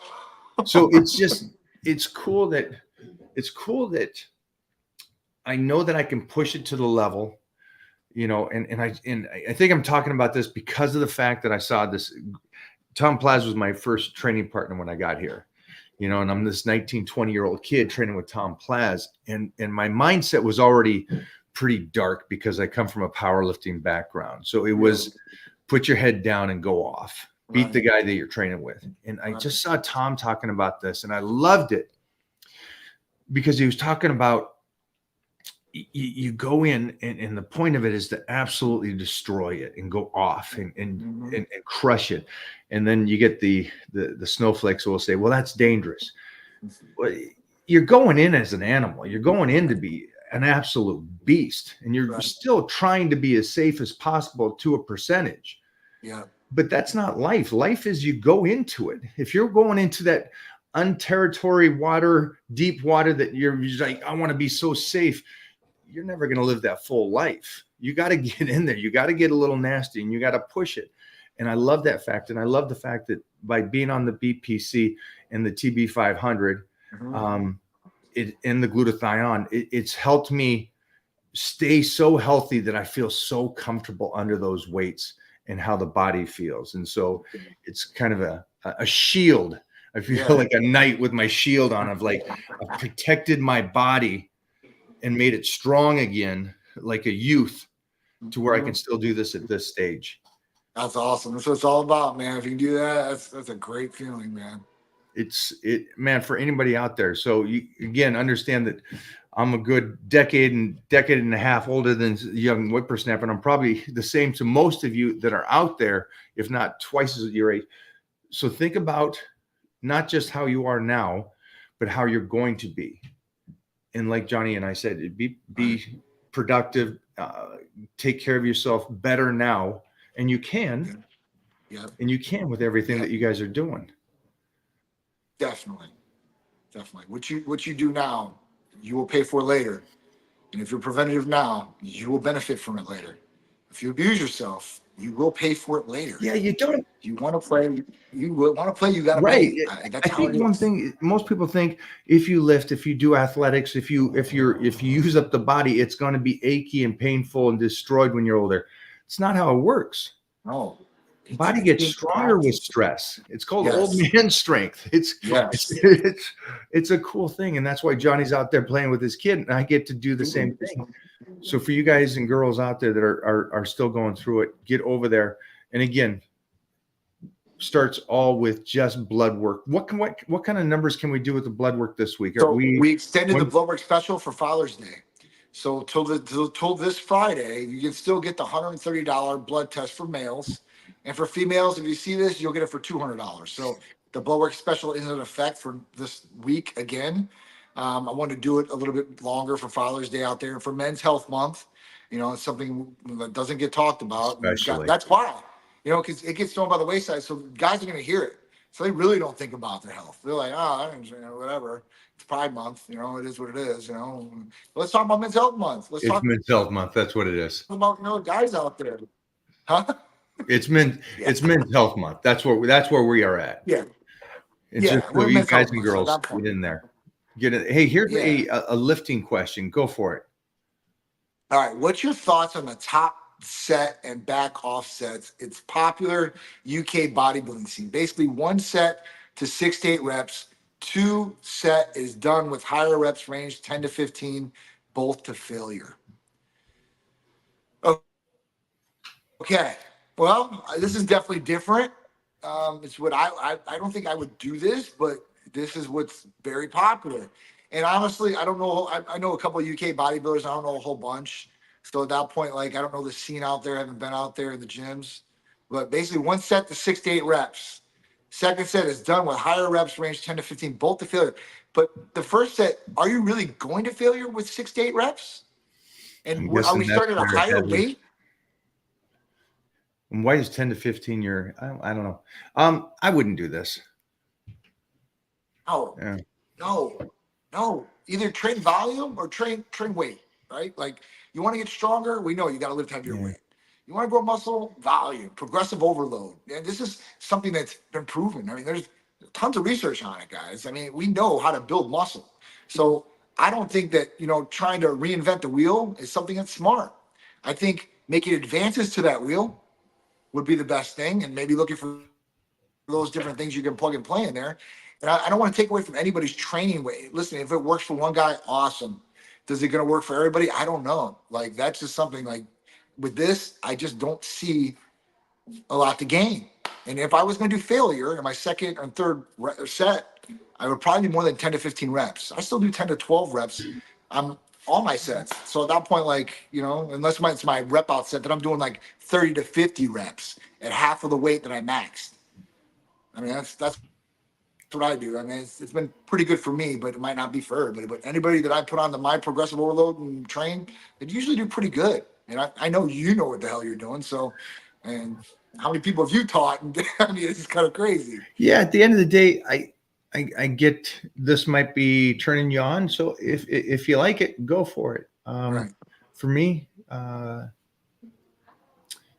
So it's cool that I know that I can push it to the level. And I think I'm talking about this because of the fact that I saw this. Tom Plaz was my first training partner when I got here, and I'm this 19, 20-year-old kid training with Tom Plaz. And my mindset was already pretty dark because I come from a powerlifting background. So it was put your head down and go off, beat the guy that you're training with. And I just saw Tom talking about this, and I loved it because he was talking about, you go in, and the point of it is to absolutely destroy it and go off and crush it. And then you get the snowflakes who will say, well, that's dangerous. Well, you're going in as an animal. You're going in to be an absolute beast, and you're still trying to be as safe as possible to a percentage. Yeah. But that's not life. Life is you go into it. If you're going into that unterritory water, deep water that you're like, I want to be so safe, you're never going to live that full life. You got to get in there. You got to get a little nasty, and you got to push it. And I love that fact. And I love the fact that by being on the BPC and the TB500, and the glutathione, it's helped me stay so healthy that I feel so comfortable under those weights and how the body feels. And so it's kind of a shield. I feel like a knight with my shield on. I've protected my body and made it strong again, like a youth, to where I can still do this at this stage. That's awesome. That's what it's all about, man. If you can do that, that's a great feeling, man. Man, for anybody out there. So you again understand that I'm a good decade and a half older than young whippersnapper, and I'm probably the same to most of you that are out there, if not twice as your age. So think about not just how you are now, but how you're going to be. And like Johnny and I said, be productive, take care of yourself better now, and you can. Yeah, And you can with everything that you guys are doing. definitely. What you do now, you will pay for later. And if you're preventative now, you will benefit from it later. If you abuse yourself, you will pay for it later. Yeah, you don't. You want to play, you want to play, you got to Right. play. I think one thing most people think, if you lift, if you do athletics, if you use up the body, it's going to be achy and painful and destroyed when you're older. It's not how it works. No. The body gets stronger with stress. It's called old man strength. It's a cool thing, and that's why Johnny's out there playing with his kid, and I get to do the same thing. So for you guys and girls out there that are still going through it, get over there. And again, starts all with just blood work. What kind of numbers can we do with the blood work this week? So we extended the blood work special for Father's Day. So till this Friday, you can still get the $130 blood test for males. And for females, if you see this, you'll get it for $200. So the blood work special is in effect for this week again. I want to do it a little bit longer for Father's Day out there. And for Men's Health Month, it's something that doesn't get talked about. That's why, because it gets thrown by the wayside. So guys are going to hear it. So they really don't think about their health. They're like, whatever. It's Pride Month. It is what it is. But let's talk about Men's Health Month. It's Men's Health Month. That's what it is. About guys out there, huh? It's Men's Health Month. That's where we are at. Yeah. It's just for you guys and girls, get in there. Get it. Hey, here's a lifting question. Go for it. All right. What's your thoughts on the top set and back offsets? It's popular UK bodybuilding scene. Basically, 1 set to 6 to 8 reps. 2 set is done with higher reps range, 10 to 15, both to failure. Okay. Well, this is definitely different. It's what I don't think I would do this, but this is what's very popular. And honestly, I don't know. I know a couple of UK bodybuilders. I don't know a whole bunch. So at that point, I don't know the scene out there. I haven't been out there in the gyms. But basically, 1 set to 6 to 8 reps. Second set is done with higher reps, range 10 to 15, both to failure. But the first set, are you really going to failure with 6 to 8 reps? And are we starting at a higher weight? And why is 10 to 15 I don't know. I wouldn't do this. Oh, yeah. No. Either train volume or train weight, right? You want to get stronger, we know you got to lift heavier weight. You want to grow muscle, volume, progressive overload. And this is something that's been proven. I mean, there's tons of research on it, guys. I mean, we know how to build muscle. So I don't think that, trying to reinvent the wheel is something that's smart. I think making advances to that wheel would be the best thing, and maybe looking for those different things you can plug and play in there. And I don't want to take away from anybody's training weight. Listen, if it works for one guy, awesome. Does it going to work for everybody? I don't know. That's just something with this, I just don't see a lot to gain. And if I was going to do failure in my second and third set, I would probably do more than 10 to 15 reps. I still do 10 to 12 reps on all my sets. So at that point, unless it's my rep out set, then I'm doing 30 to 50 reps at half of the weight that I maxed. I mean, that's what I do. I mean, it's been pretty good for me, but it might not be for everybody. But anybody that I put on my progressive overload and train, they usually do pretty good. And I know what the hell you're doing. So, and how many people have you taught? I mean, it's kind of crazy. Yeah, at the end of the day, I get this might be turning you on. So if you like it, go for it. Right. For me, I'm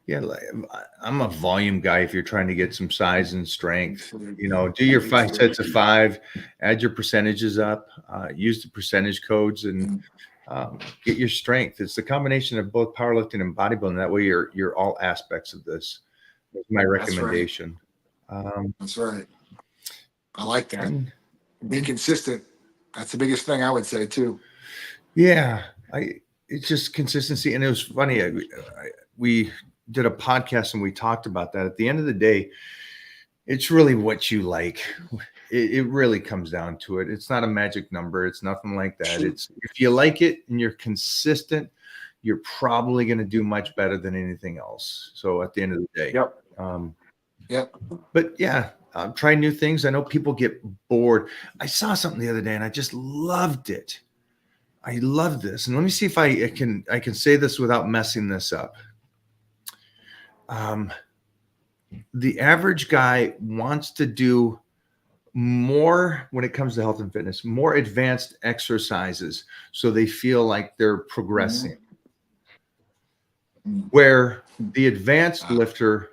a volume guy. If you're trying to get some size and strength, do your 5 sets of 5, add your percentages up, use the percentage codes, and get your strength. It's the combination of both powerlifting and bodybuilding. That way you're all aspects of this. That's my recommendation. That's right. I like that. Being consistent. That's the biggest thing I would say too. Yeah, it's just consistency, and it was funny. We did a podcast and we talked about that. At the end of the day, it's really what you like. It really comes down to it. It's not a magic number. It's nothing like that. It's if you like it and you're consistent, you're probably going to do much better than anything else. So at the end of the day, Yep. um, Yep. but yeah, try new things. I know people get bored. I saw something the other day and I just loved it. I love this, and let me see if I can say this without messing this up. The average guy wants to do more when it comes to health and fitness, more advanced exercises, so they feel like they're progressing. Mhm. Where the advanced lifter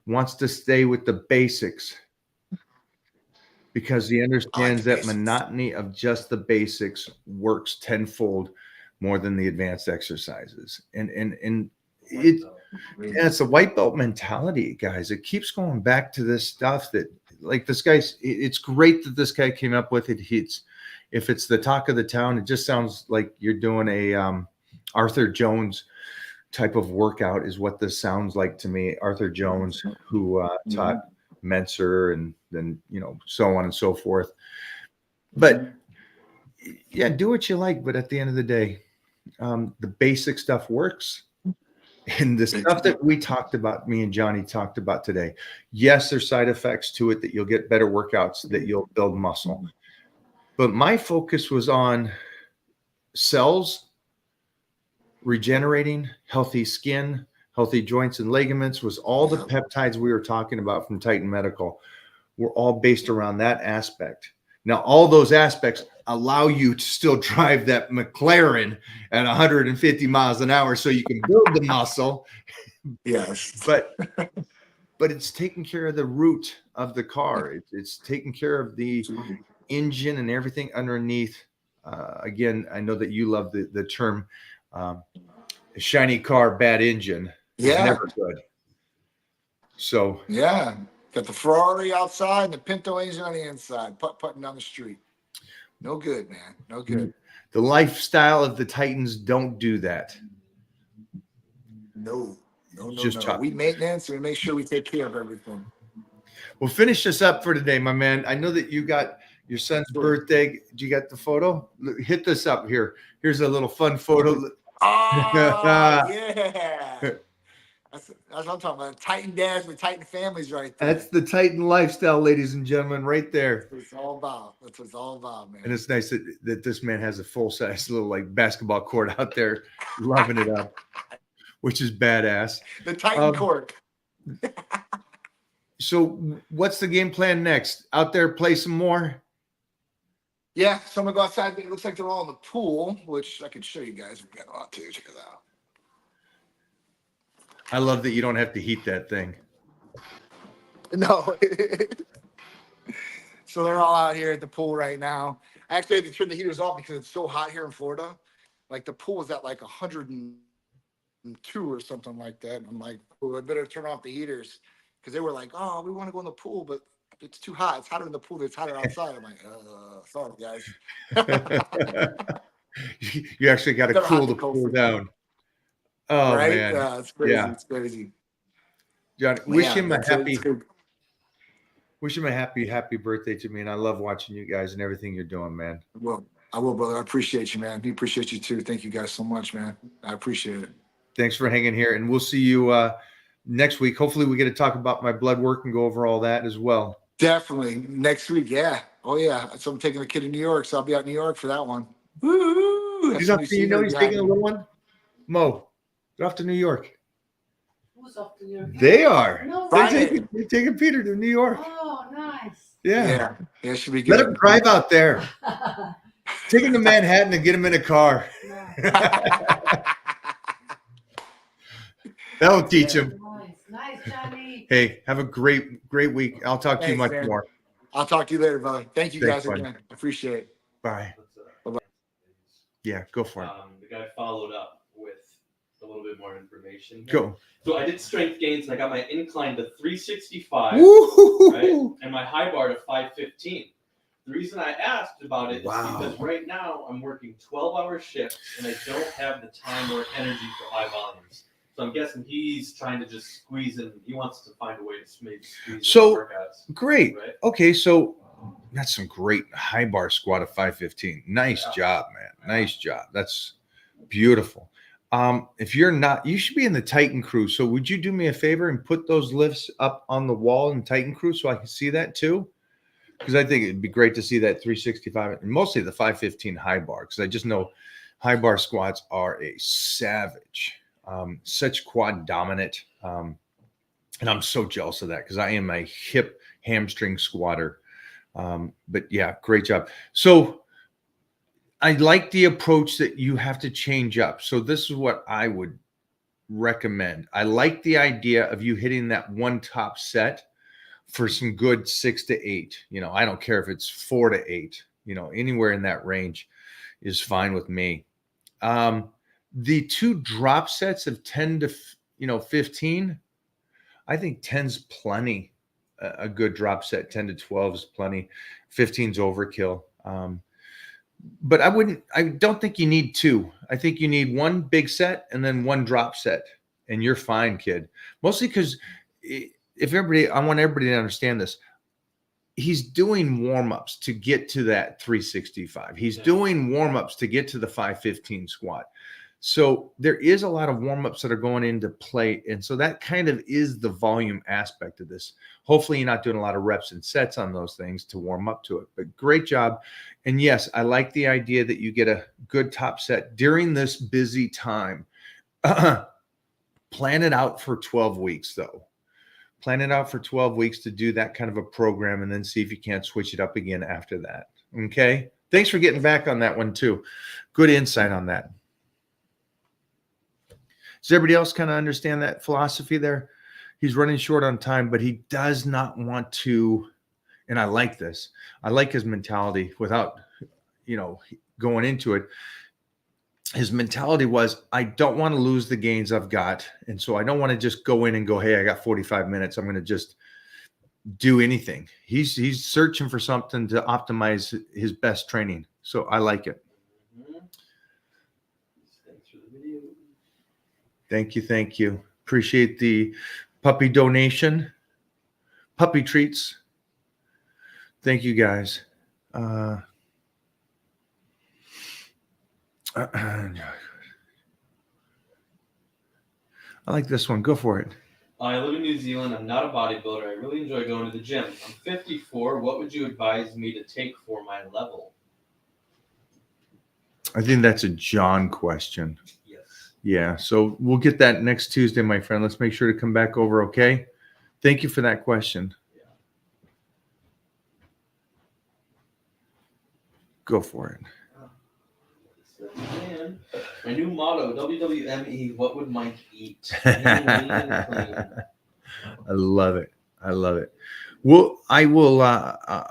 wants to stay with the basics because he understands that basics. monotony of just the basics works tenfold more than the advanced exercises. And it's a white belt mentality, guys. It keeps going back to this stuff that, like, this guy's. It's great that this guy came up with it. If it's the talk of the town, it just sounds like you're doing a Arthur Jones type of workout. Is what this sounds like to me. Arthur Jones, who taught Menser and then so on and so forth. But yeah, do what you like. But at the end of the day, the basic stuff works. And the stuff that we talked about, me and Johnny talked about today, yes, there's side effects to it, that you'll get better workouts, that you'll build muscle. But my focus was on cells, regenerating, healthy skin, healthy joints and ligaments, was all the peptides we were talking about from Titan Medical were all based around that aspect. Now, all those aspects allow you to still drive that McLaren at 150 miles an hour so you can build the muscle. Yes. But it's taking care of the root of the car. It's taking care of the engine and everything underneath. Again, I know that you love the term shiny car, bad engine. Yeah. It's never good. So yeah. Got the Ferrari outside and the Pinto engine on the inside, putting down the street. No good, man. No good. The lifestyle of the Titans don't do that. No. Just no. We maintenance and we make sure we take care of everything. We'll finish this up for today, my man. I know that you got your son's birthday. Do you got the photo? Hit this up here. Here's a little fun photo. Oh, yeah. That's what I'm talking about. Titan dads with Titan families right there. That's the Titan lifestyle, ladies and gentlemen, right there. That's what it's all about. That's what it's all about, man. And it's nice that this man has a full-size little like basketball court out there, loving it up, which is badass. The Titan court. So what's the game plan next? Out there, play some more? Yeah, so I'm going to go outside. It looks like they're all in the pool, which I can show you guys. We've got a lot too. Check it out. I love that you don't have to heat that thing. No. So they're all out here at the pool right now. I actually had to turn the heaters off because it's so hot here in Florida. Like the pool is at like 102 or something like that. And I'm like, oh, I better turn off the heaters because they were like, oh, we want to go in the pool, but it's too hot. It's hotter in the pool than it's hotter outside. I'm like, sorry, guys. You actually got to cool the pool down. Oh, right? man. It's crazy. Yeah. It's crazy. John, But wish yeah, him a happy birthday to me. And I love watching you guys and everything you're doing, man. Well, I will, brother. I appreciate you, man. We appreciate you too. Thank you guys so much, man. I appreciate it. Thanks for hanging here. And we'll see you next week. Hopefully we get to talk about my blood work and go over all that as well. Definitely. Next week. Yeah. Oh, yeah. So I'm taking the kid to New York. So I'll be out in New York for that one. Woo! He's off, you know he's taking a little one? Mo, they're off to New York. Who's off to New York? They are. No, Friday. They're taking Peter to New York. Oh, nice. Yeah. Yeah. Should be good. Let him drive out there. Take him to Manhattan and get him in a car. That'll teach him. Nice, Johnny. Hey, have a great week. I'll talk to you much more. I'll talk to you later, brother. Thank you Thanks, guys buddy. again. I appreciate it. Bye. Bye-bye. Yeah, go for it. The guy followed up with a little bit more information. Go. So I did strength gains and I got my incline to 365, Woo! right? And my high bar to 515. The reason I asked about it is Wow. because right now I'm working 12-hour shifts and I don't have the time or energy for high volumes. So I'm guessing he's trying to just squeeze in. He wants to find a way to maybe squeeze So- in workouts. Great. Right? Okay, so that's some great high bar squat of 515. Nice Yeah. job, man. Nice job. That's beautiful. If you're not, you should be in the Titan crew. So would you do me a favor and put those lifts up on the wall in Titan crew so I can see that too? Because I think it'd be great to see that 365 and mostly the 515 high bar, because I just know high bar squats are a savage, such quad dominant. And I'm so jealous of that because I am a hip hamstring squatter. But yeah, great job. So I like the approach that you have to change up. So this is what I would recommend. I like the idea of you hitting that one top set for some good 6 to 8. I don't care if it's 4 to 8, anywhere in that range is fine with me. The 2 drop sets of 10 to 15, I think 10's plenty. A good drop set, 10 to 12 is plenty. 15's overkill. But I don't think you need 2. I think you need 1 big set and then 1 drop set, and you're fine, kid. Mostly because I want everybody to understand this. He's doing warm-ups to get to that 365. He's doing warm-ups to get to the 515 squat. So there is a lot of warm-ups that are going into play. And so that kind of is the volume aspect of this. Hopefully you're not doing a lot of reps and sets on those things to warm up to it, but great job. And yes, I like the idea that you get a good top set during this busy time. Plan it out for 12 weeks though. Plan it out for 12 weeks to do that kind of a program and then see if you can't switch it up again after that. Okay. Thanks for getting back on that one too. Good insight on that. Does everybody else kind of understand that philosophy there? He's running short on time, but he does not want to, and I like this. I like his mentality without, going into it. His mentality was, I don't want to lose the gains I've got. And so I don't want to just go in and go, hey, I got 45 minutes. I'm going to just do anything. He's searching for something to optimize his best training. So I like it. Thanks for the video. Thank you. Appreciate the puppy donation. Puppy treats. Thank you guys. I like this one. Go for it. I live in New Zealand. I'm not a bodybuilder. I really enjoy going to the gym. I'm 54. What would you advise me to take for my level? I think that's a John question. Yes. Yeah. So we'll get that next Tuesday, my friend. Let's make sure to come back over. Okay. Thank you for that question. Go for it. Man, my new motto, WWME, what would Mike eat? Lean, lean, and clean. I love it. Well, I will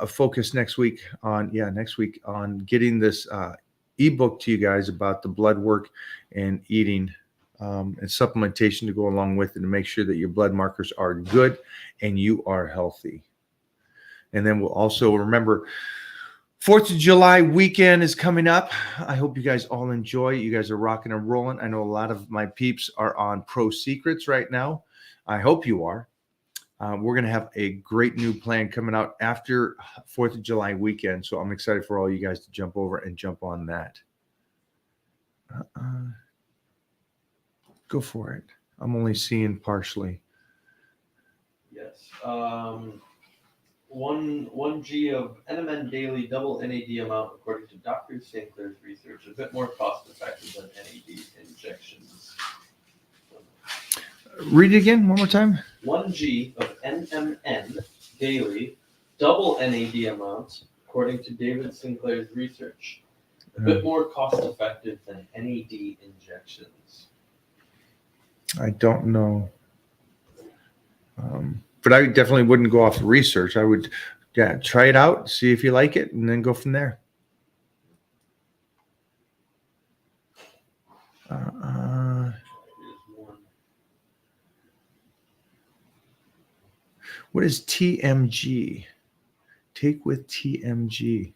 focus next week on getting this ebook to you guys about the blood work and eating and supplementation to go along with it to make sure that your blood markers are good and you are healthy. And then we'll also remember 4th of July weekend is coming up. I hope you guys all enjoy. You guys are rocking and rolling. I know a lot of my peeps are on Pro Secrets right now. I hope you are. We're going to have a great new plan coming out after 4th of July weekend. So I'm excited for all you guys to jump over and jump on that. Go for it. I'm only seeing partially. Yes. 1 G of NMN daily double NAD amount according to Dr. Sinclair's research, a bit more cost effective than NAD injections. Read it again one more time. 1 G of NMN daily double NAD amount according to David Sinclair's research, a bit more cost effective than NAD injections. I don't know. But I definitely wouldn't go off the research. I would, try it out, see if you like it, and then go from there. What is TMG? Take with TMG.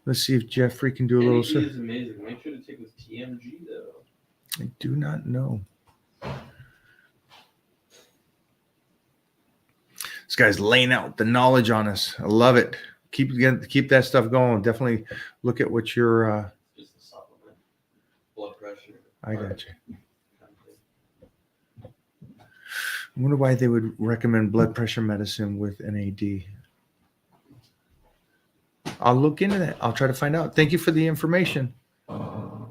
Let's see if Jeffrey can do a little. NAD is amazing. Make sure to take with TMG though. I do not know. This guy's laying out the knowledge on us. I love it. Keep that stuff going. Definitely look at what you're. Just a supplement. Blood pressure. I got you. I wonder why they would recommend blood pressure medicine with NAD. I'll look into that. I'll try to find out. Thank you for the information. Do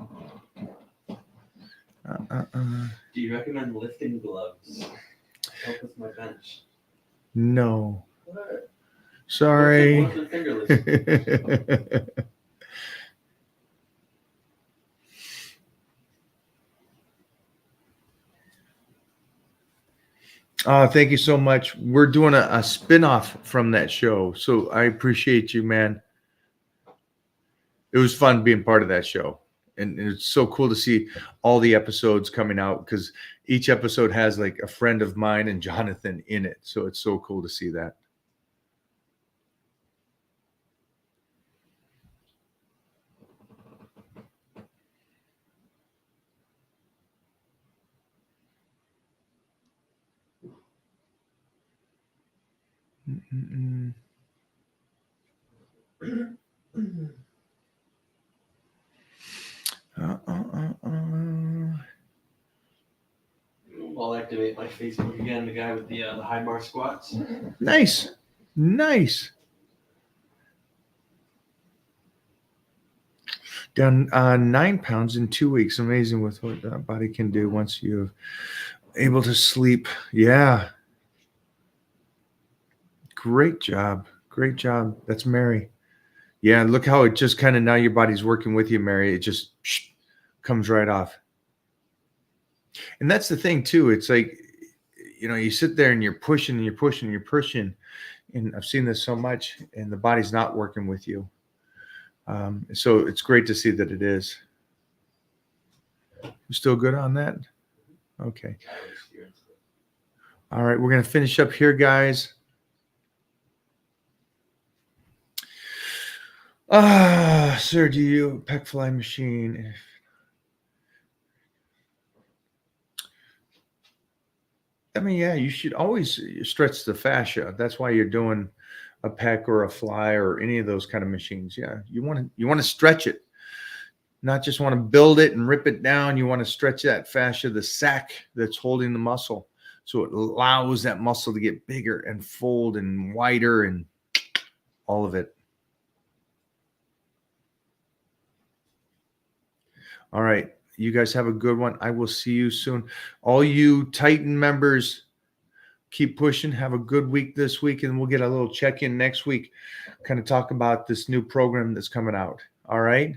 you recommend lifting gloves? Help with my bench. No. What? Sorry. Lift and fingerless. Thank you so much. We're doing a spin-off from that show. So I appreciate you, man. It was fun being part of that show. And it's so cool to see all the episodes coming out because each episode has like a friend of mine and Jonathan in it. So it's so cool to see that. Mm-mm-mm. I'll activate my Facebook again. The guy with the high bar squats. Nice. Down 9 pounds in 2 weeks. Amazing with what that body can do once you're able to sleep. Yeah. Great job. That's Mary. Yeah, look how it just kind of now your body's working with you, Mary. It just comes right off. And that's the thing too. It's like, you sit there and you're pushing. And I've seen this so much and the body's not working with you. So it's great to see that it is. You still good on that? Okay. All right. We're going to finish up here, guys. Sir, do you pec fly machine? I mean, yeah, you should always stretch the fascia. That's why you're doing a pec or a fly or any of those kind of machines. Yeah, you want to stretch it, not just want to build it and rip it down. You want to stretch that fascia, the sac that's holding the muscle, so it allows that muscle to get bigger and fold and wider and all of it. All right. You guys have a good one. I will see you soon. All you Titan members, keep pushing. Have a good week this week, and we'll get a little check-in next week, kind of talk about this new program that's coming out. All right?